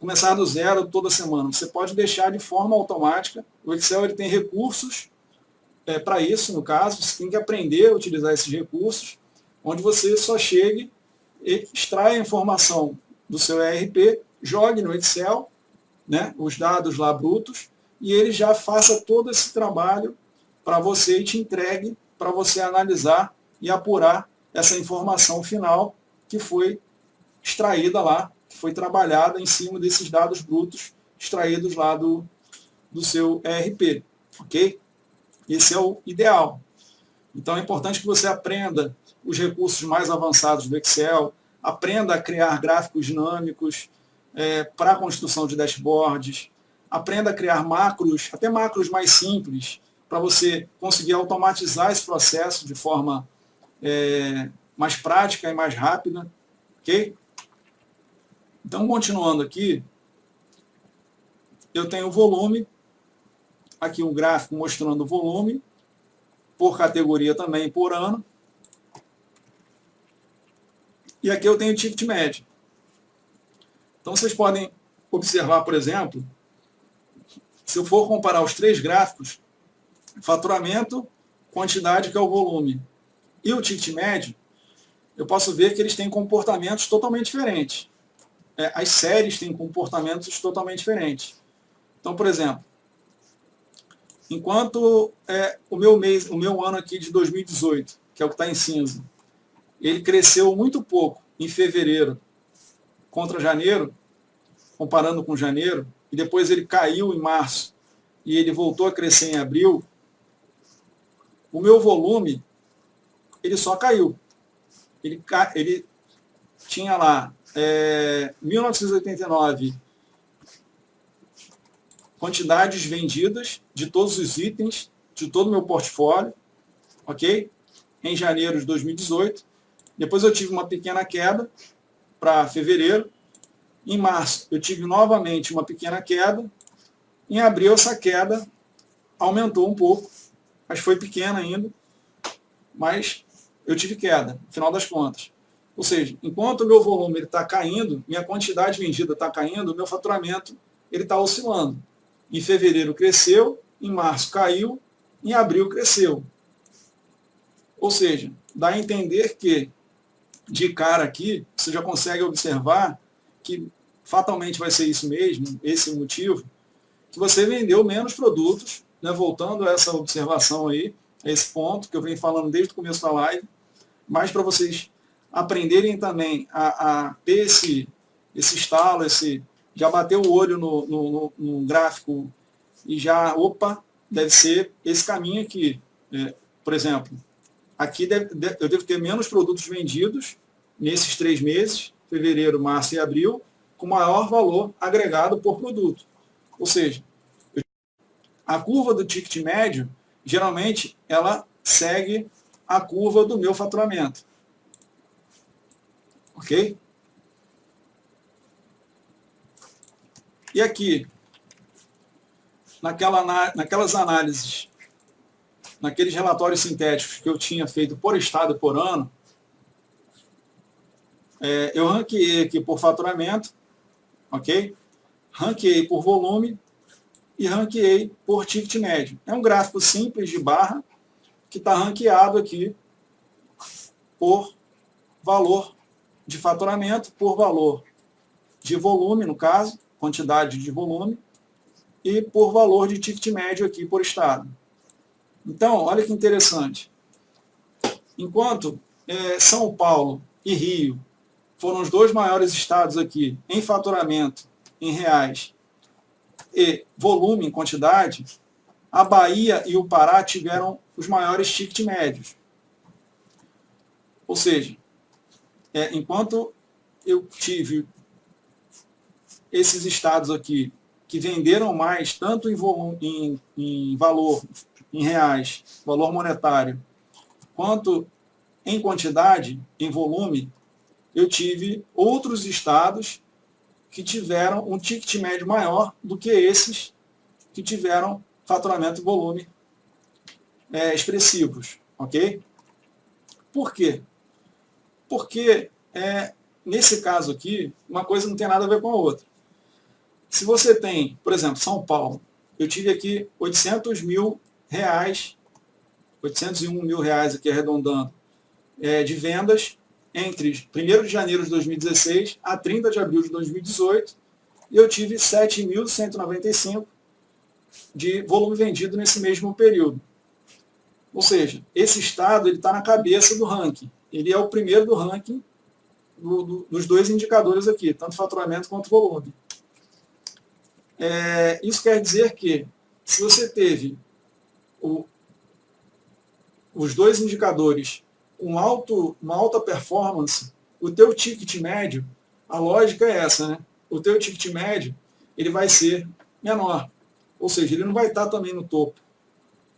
Começar do zero toda semana. Você pode deixar de forma automática. O Excel ele tem recursos para isso, no caso. Você tem que aprender a utilizar esses recursos, onde você só chegue e extrai a informação do seu ERP, jogue no Excel, né, os dados lá brutos, e ele já faça todo esse trabalho para você e te entregue para você analisar e apurar essa informação final que foi extraída lá, que foi trabalhada em cima desses dados brutos extraídos lá do seu ERP. Ok? Esse é o ideal. Então é importante que você aprenda os recursos mais avançados do Excel, aprenda a criar gráficos dinâmicos para a construção de dashboards, aprenda a criar macros, até macros mais simples, para você conseguir automatizar esse processo de forma mais prática e mais rápida. Ok? Então, continuando aqui, eu tenho o volume, aqui um gráfico mostrando o volume, por categoria também, por ano. E aqui eu tenho o ticket médio. Então, vocês podem observar, por exemplo, se eu for comparar os 3 gráficos, faturamento, quantidade, que é o volume, e o ticket médio, eu posso ver que eles têm comportamentos totalmente diferentes. As séries têm comportamentos totalmente diferentes. Então, por exemplo, enquanto o meu ano aqui de 2018, que é o que está em cinza, ele cresceu muito pouco em fevereiro contra janeiro, comparando com janeiro, e depois ele caiu em março e ele voltou a crescer em abril, o meu volume ele só caiu. Ele tinha lá 1989 quantidades vendidas de todos os itens, de todo o meu portfólio, ok? Em janeiro de 2018. Depois eu tive uma pequena queda para fevereiro. Em março eu tive novamente uma pequena queda. Em abril essa queda aumentou um pouco, mas foi pequena ainda. Mas eu tive queda, no final das contas. Ou seja, enquanto o meu volume está caindo, minha quantidade vendida está caindo, o meu faturamento está oscilando. Em fevereiro cresceu, em março caiu, em abril cresceu. Ou seja, dá a entender que, de cara aqui, você já consegue observar que fatalmente vai ser isso mesmo, esse motivo, que você vendeu menos produtos, né, voltando a essa observação aí, a esse ponto que eu venho falando desde o começo da live, mas para vocês aprenderem também a ter esse estalo, já bater o olho no gráfico e já, opa, deve ser esse caminho aqui. Por exemplo, aqui eu devo ter menos produtos vendidos nesses 3 meses, fevereiro, março e abril, com maior valor agregado por produto. Ou seja, a curva do ticket médio, geralmente, ela segue a curva do meu faturamento. Ok? E aqui, naquelas análises, naqueles relatórios sintéticos que eu tinha feito por estado e por ano, eu ranqueei aqui por faturamento, ok? Ranqueei por volume e ranqueei por ticket médio. É um gráfico simples de barra que está ranqueado aqui por valor de faturamento, por valor de volume, no caso, quantidade de volume, e por valor de ticket médio aqui por estado. Então, olha que interessante. Enquanto São Paulo e Rio foram os 2 maiores estados aqui em faturamento, em reais, e volume em quantidade, a Bahia e o Pará tiveram os maiores ticket médios. Ou seja, enquanto eu tive esses estados aqui que venderam mais, tanto em volume, em valor, em reais, valor monetário, quanto em quantidade, em volume, eu tive outros estados que tiveram um ticket médio maior do que esses que tiveram faturamento e volume expressivos, ok? Por quê? Porque, nesse caso aqui, uma coisa não tem nada a ver com a outra. Se você tem, por exemplo, São Paulo, eu tive aqui 800 mil reais, 801 mil reais aqui arredondando, de vendas entre 1º de janeiro de 2016 a 30 de abril de 2018, e eu tive 7.195 de volume vendido nesse mesmo período. Ou seja, esse estado está na cabeça do ranking. Ele é o primeiro do ranking dos 2 indicadores aqui, tanto faturamento quanto volume. Isso quer dizer que, se você teve os 2 indicadores com uma alta performance, o teu ticket médio, a lógica é essa, né? O teu ticket médio ele vai ser menor. Ou seja, ele não vai estar também no topo.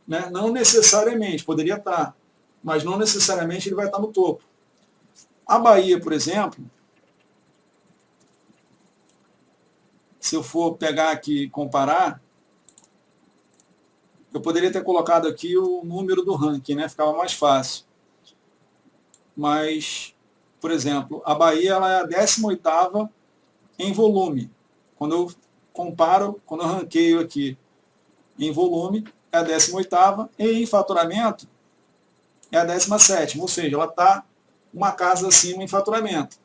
Né? Não necessariamente, poderia estar, mas não necessariamente ele vai estar no topo. A Bahia, por exemplo, se eu for pegar aqui e comparar, eu poderia ter colocado aqui o número do ranking, né? Ficava mais fácil. Mas, por exemplo, a Bahia ela é a 18ª em volume. Quando eu comparo, quando eu ranqueio aqui em volume, é a 18ª, e em faturamento é a 17ª, ou seja, ela está uma casa acima em faturamento.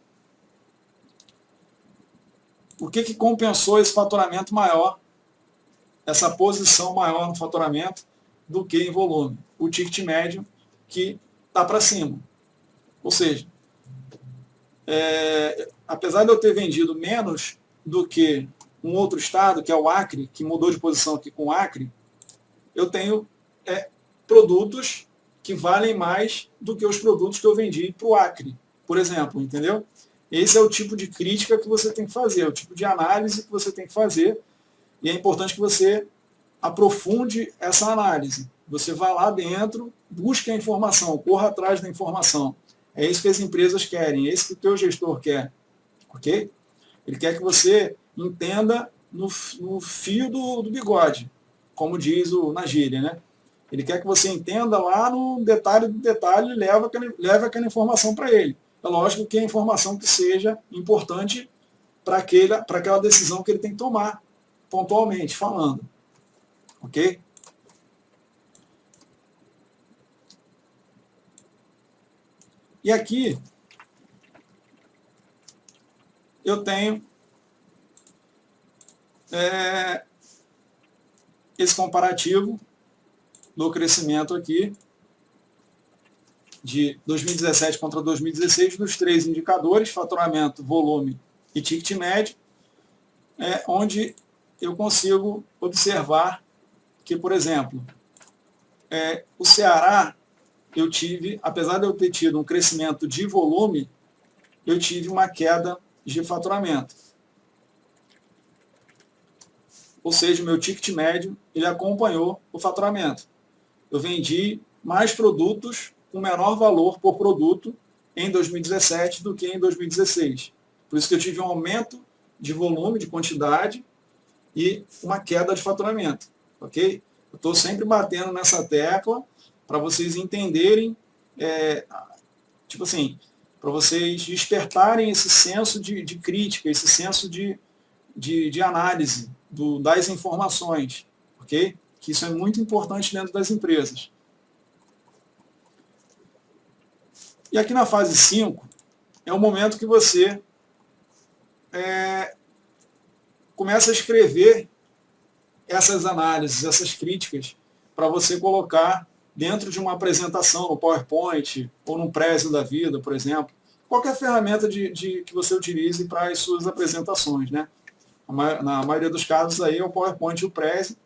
O que compensou esse faturamento maior, essa posição maior no faturamento do que em volume? O ticket médio que está para cima. Ou seja, apesar de eu ter vendido menos do que um outro estado, que é o Acre, que mudou de posição aqui com o Acre, eu tenho produtos que valem mais do que os produtos que eu vendi para o Acre, por exemplo, entendeu? Esse é o tipo de crítica que você tem que fazer, o tipo de análise que você tem que fazer, e é importante que você aprofunde essa análise. Você vá lá dentro, busque a informação, corra atrás da informação. É isso que as empresas querem, é isso que o teu gestor quer, ok? Ele quer que você entenda no fio do bigode, como diz na gíria, né? Ele quer que você entenda lá no detalhe do detalhe e leve aquela informação para ele. É lógico que é informação que seja importante para aquela decisão que ele tem que tomar, pontualmente falando. Ok? E aqui eu tenho esse comparativo do crescimento aqui de 2017 contra 2016 dos 3 indicadores, faturamento, volume e ticket médio, onde eu consigo observar que, por exemplo, o Ceará, eu tive, apesar de eu ter tido um crescimento de volume, eu tive uma queda de faturamento. Ou seja, o meu ticket médio, ele acompanhou o faturamento. Eu vendi mais produtos com menor valor por produto em 2017 do que em 2016. Por isso que eu tive um aumento de volume, de quantidade e uma queda de faturamento. Ok? Eu estou sempre batendo nessa tecla para vocês entenderem, tipo assim, para vocês despertarem esse senso de crítica, esse senso de análise das informações, ok? Que isso é muito importante dentro das empresas. E aqui na fase 5, é o momento que você começa a escrever essas análises, essas críticas, para você colocar dentro de uma apresentação, no PowerPoint, ou num Prezi da vida, por exemplo. Qualquer ferramenta que você utilize para as suas apresentações, né? Na maioria dos casos aí é o PowerPoint e o Prezi.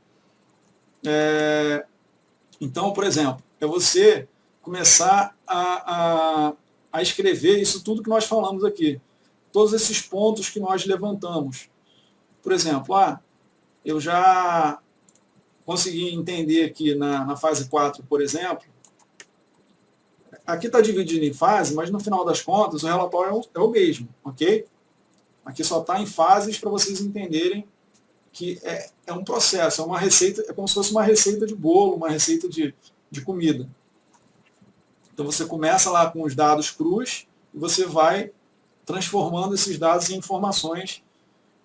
Então, por exemplo, é você começar a escrever isso tudo que nós falamos aqui. Todos esses pontos que nós levantamos. Por exemplo, eu já consegui entender aqui na fase 4, por exemplo, aqui está dividido em fase, mas no final das contas o relatório é o mesmo, ok? Aqui só está em fases para vocês entenderem que é um processo, é uma receita, é como se fosse uma receita de bolo, uma receita de comida. Então você começa lá com os dados crus e você vai transformando esses dados em informações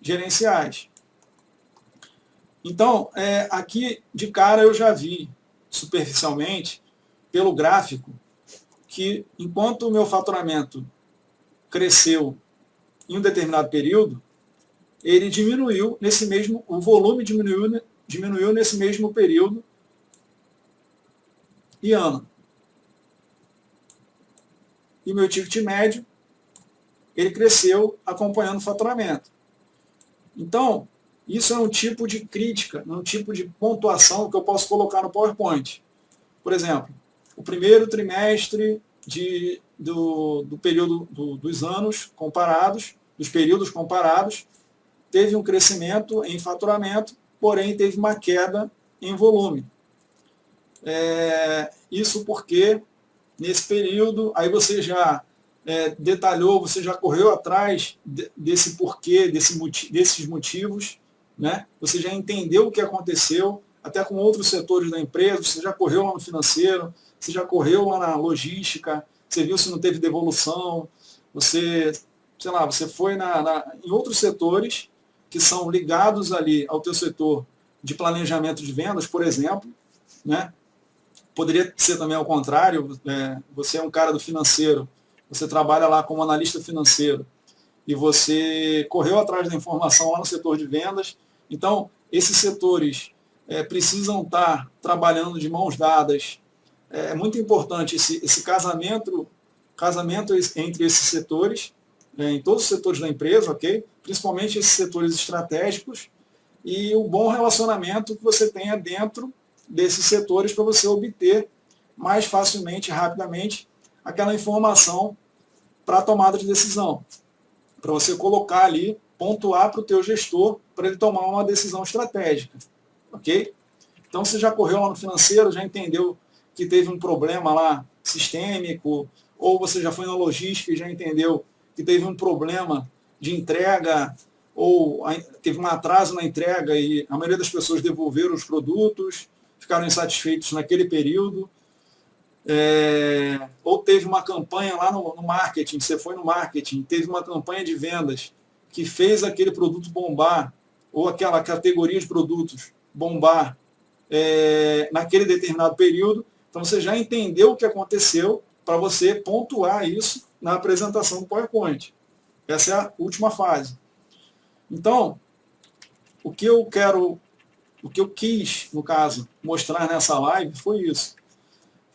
gerenciais. Então, aqui de cara eu já vi, superficialmente, pelo gráfico, que enquanto o meu faturamento cresceu em um determinado período, ele diminuiu o volume diminuiu nesse mesmo período e ano. E meu ticket médio, ele cresceu acompanhando o faturamento. Então, isso é um tipo de crítica, um tipo de pontuação que eu posso colocar no PowerPoint. Por exemplo, o primeiro trimestre do período dos anos comparados, dos períodos comparados, teve um crescimento em faturamento, porém teve uma queda em volume. Isso porque, nesse período, aí você já detalhou, você já correu atrás desse porquê, desses motivos, né? Você já entendeu o que aconteceu, até com outros setores da empresa, você já correu lá no financeiro, você já correu lá na logística, você viu se não teve devolução, você, sei lá, você foi em outros setores que são ligados ali ao teu setor de planejamento de vendas, por exemplo, né? Poderia ser também ao contrário, você é um cara do financeiro, você trabalha lá como analista financeiro e você correu atrás da informação lá no setor de vendas. Então, esses setores precisam estar trabalhando de mãos dadas. É muito importante esse casamento entre esses setores, em todos os setores da empresa, ok? Principalmente esses setores estratégicos, e o bom relacionamento que você tenha dentro desses setores para você obter mais facilmente, rapidamente, aquela informação para a tomada de decisão, para você colocar ali, pontuar para o teu gestor, para ele tomar uma decisão estratégica, ok? Então você já correu lá no financeiro, já entendeu que teve um problema lá sistêmico, ou você já foi na logística e já entendeu que teve um problema de entrega, ou teve um atraso na entrega e a maioria das pessoas devolveram os produtos, ficaram insatisfeitos naquele período, ou teve uma campanha lá no marketing, você foi no marketing, teve uma campanha de vendas que fez aquele produto bombar, ou aquela categoria de produtos bombar naquele determinado período. Então você já entendeu o que aconteceu para você pontuar isso na apresentação do PowerPoint. Essa é a última fase. Então, o que eu quis, no caso, mostrar nessa live foi isso.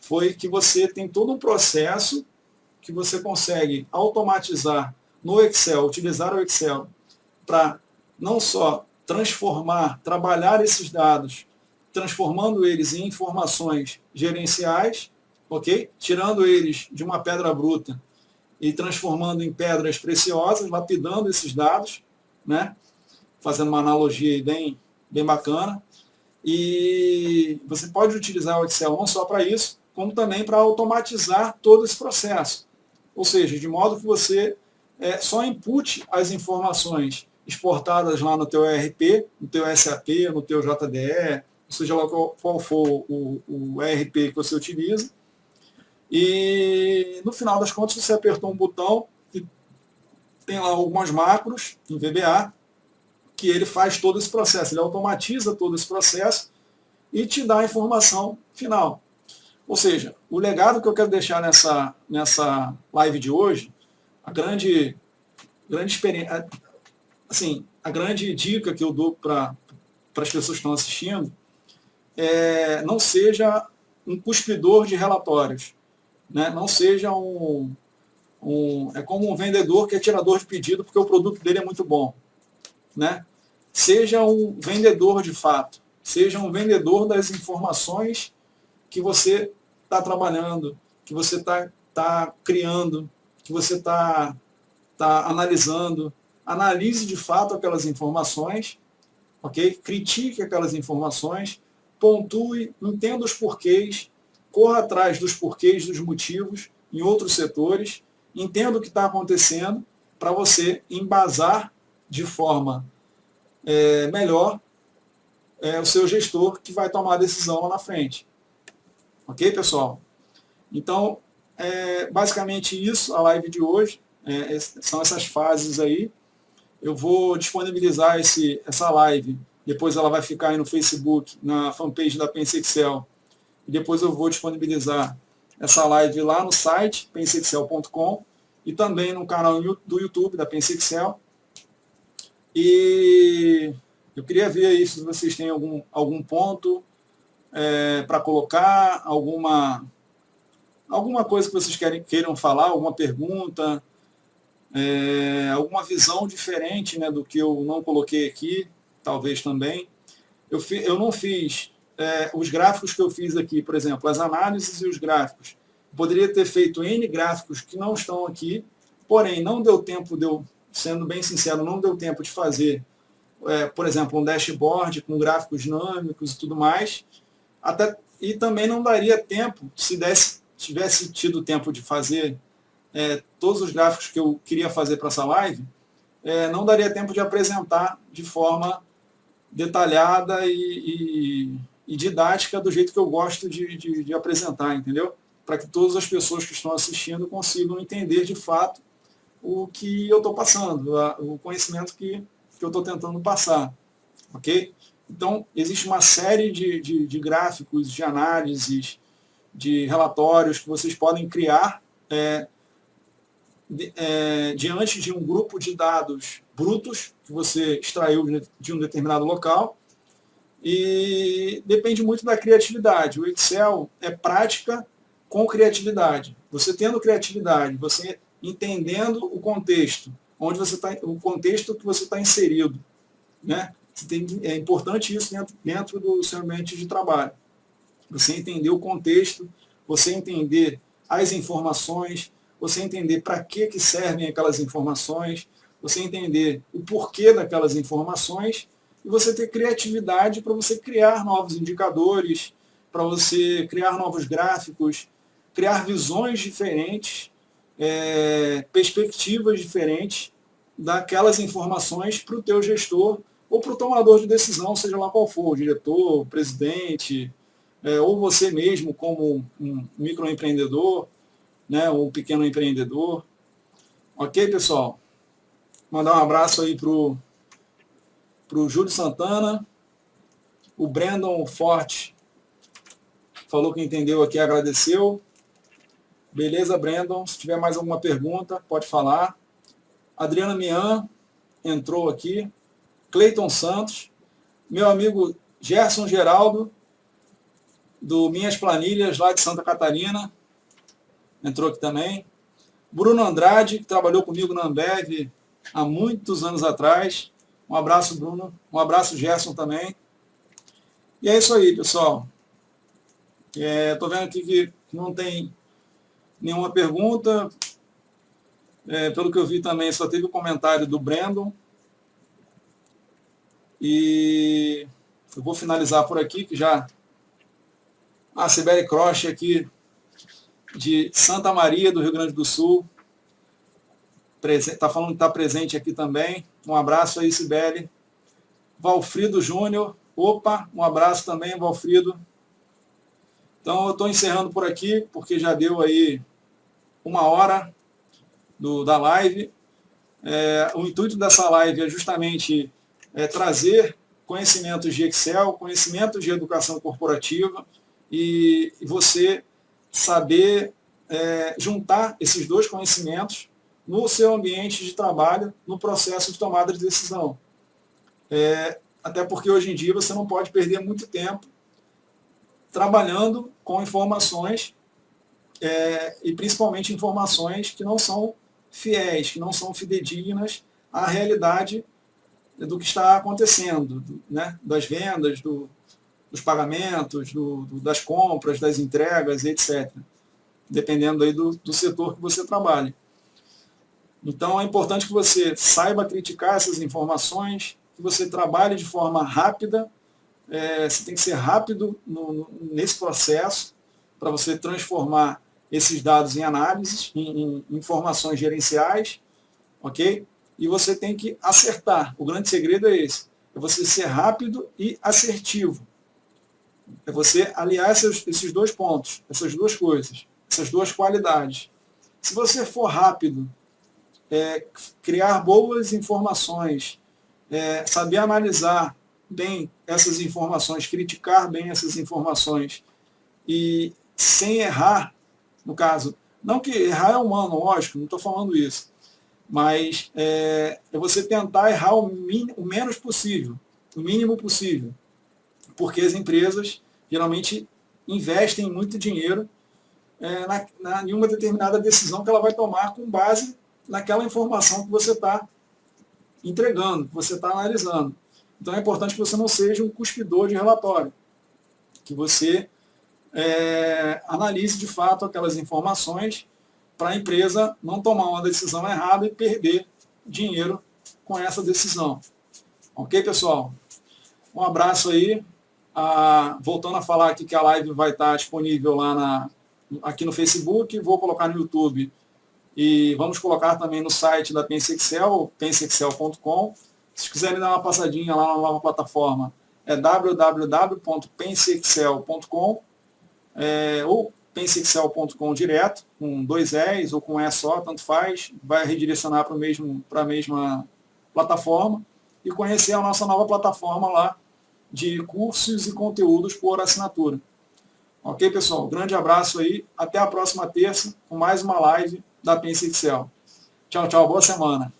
Foi que você tem todo um processo que você consegue automatizar no Excel, utilizar o Excel para não só transformar, trabalhar esses dados, transformando eles em informações gerenciais, ok? Tirando eles de uma pedra bruta e transformando em pedras preciosas, lapidando esses dados, né? Fazendo uma analogia bem bacana. E você pode utilizar o Excel não só para isso, como também para automatizar todo esse processo. Ou seja, de modo que você só inpute as informações exportadas lá no teu ERP, no teu SAP, no teu JDE, seja lá qual for o ERP que você utiliza, e no final das contas você apertou um botão e tem lá algumas macros em VBA, que ele faz todo esse processo, ele automatiza todo esse processo e te dá a informação final. Ou seja, o legado que eu quero deixar nessa live de hoje, a grande experiência, assim, a grande dica que eu dou para as pessoas que estão assistindo, não seja um cuspidor de relatórios, né? Não seja é como um vendedor que é tirador de pedido porque o produto dele é muito bom, né? Seja um vendedor de fato, seja um vendedor das informações que você está trabalhando, que você está criando, que você está analisando. Analise de fato aquelas informações, ok? Critique aquelas informações, pontue, entenda os porquês, corra atrás dos porquês, dos motivos em outros setores, entenda o que está acontecendo para você embasar de forma melhor o seu gestor que vai tomar a decisão lá na frente. Ok, pessoal? Então, basicamente isso, a live de hoje, são essas fases aí. Eu vou disponibilizar essa live, depois ela vai ficar aí no Facebook, na fanpage da Pense Excel, e depois eu vou disponibilizar essa live lá no site, penseexcel.com, e também no canal do YouTube da Pense Excel. E eu queria ver aí se vocês têm algum ponto para colocar, alguma coisa que vocês queiram falar, alguma pergunta, alguma visão diferente, né, do que eu não coloquei aqui, talvez também. Eu não fiz os gráficos que eu fiz aqui, por exemplo, as análises e os gráficos. Poderia ter feito N gráficos que não estão aqui, porém não deu tempo sendo bem sincero, não deu tempo de fazer, por exemplo, um dashboard com gráficos dinâmicos e tudo mais, e também não daria tempo, se tivesse tido tempo de fazer todos os gráficos que eu queria fazer para essa live, não daria tempo de apresentar de forma detalhada e didática do jeito que eu gosto de apresentar, entendeu? Para que todas as pessoas que estão assistindo consigam entender de fato o que eu estou passando, o conhecimento que eu estou tentando passar, ok? Então, existe uma série de gráficos, de análises, de relatórios que vocês podem criar diante de um grupo de dados brutos que você extraiu de um determinado local, e depende muito da criatividade. O Excel é prática com criatividade. Você tendo criatividade, você entendendo o contexto, onde você tá, o contexto que você está inserido, né? É importante isso dentro do seu ambiente de trabalho. Você entender o contexto, você entender as informações, você entender para que servem aquelas informações, você entender o porquê daquelas informações e você ter criatividade para você criar novos indicadores, para você criar novos gráficos, criar visões diferentes, perspectivas diferentes daquelas informações para o teu gestor ou para o tomador de decisão, seja lá qual for, o diretor, o presidente, ou você mesmo como um microempreendedor, né, ou um pequeno empreendedor. Ok, pessoal? Mandar um abraço aí para o Júlio Santana, o Brandon Forte falou que entendeu aqui, agradeceu. Beleza, Brandon? Se tiver mais alguma pergunta, pode falar. Adriana Mian entrou aqui. Cleiton Santos. Meu amigo Gerson Geraldo, do Minhas Planilhas, lá de Santa Catarina, entrou aqui também. Bruno Andrade, que trabalhou comigo na Ambev há muitos anos atrás. Um abraço, Bruno. Um abraço, Gerson, também. E é isso aí, pessoal. Estou vendo aqui que não tem nenhuma pergunta. Pelo que eu vi também, só teve o comentário do Brandon. E eu vou finalizar por aqui, que já... A Sibeli Croce aqui, de Santa Maria, do Rio Grande do Sul. Está falando que está presente aqui também. Um abraço aí, Sibeli. Valfrido Júnior. Opa, um abraço também, Valfrido. Então, eu estou encerrando por aqui, porque já deu aí 1 hora da live. O intuito dessa live é justamente trazer conhecimentos de Excel, conhecimentos de educação corporativa e você saber juntar esses dois conhecimentos no seu ambiente de trabalho, no processo de tomada de decisão. Até porque hoje em dia você não pode perder muito tempo trabalhando com informações e principalmente informações que não são fiéis, que não são fidedignas à realidade do que está acontecendo, né? Das vendas, dos pagamentos, das compras, das entregas, etc. Dependendo aí do setor que você trabalha. Então é importante que você saiba criticar essas informações, que você trabalhe de forma rápida. Você tem que ser rápido nesse processo para você transformar esses dados em análises, em informações gerenciais, ok? E você tem que acertar. O grande segredo é esse. É você ser rápido e assertivo. É você aliar esses dois pontos, essas duas coisas, essas duas qualidades. Se você for rápido, criar boas informações, saber analisar bem essas informações, criticar bem essas informações e sem errar, no caso, não que errar é humano, lógico, não estou falando isso, mas é você tentar errar o menos possível, o mínimo possível, porque as empresas geralmente investem muito dinheiro em uma determinada decisão que ela vai tomar com base naquela informação que você está entregando, que você está analisando. Então é importante que você não seja um cuspidor de relatório, que você analise de fato aquelas informações para a empresa não tomar uma decisão errada e perder dinheiro com essa decisão. Ok, pessoal? Um abraço aí. Voltando a falar aqui que a live vai estar disponível lá aqui no Facebook, vou colocar no YouTube e vamos colocar também no site da Pense Excel, penseexcel.com. Se quiserem dar uma passadinha lá na nova plataforma, é www.penseexcel.com ou penseexcel.com direto, com 2 E's ou com E só, tanto faz, vai redirecionar para a mesma plataforma e conhecer a nossa nova plataforma lá de cursos e conteúdos por assinatura. Ok, pessoal? Grande abraço aí, até a próxima terça com mais uma live da Pense Excel. Tchau, tchau, boa semana.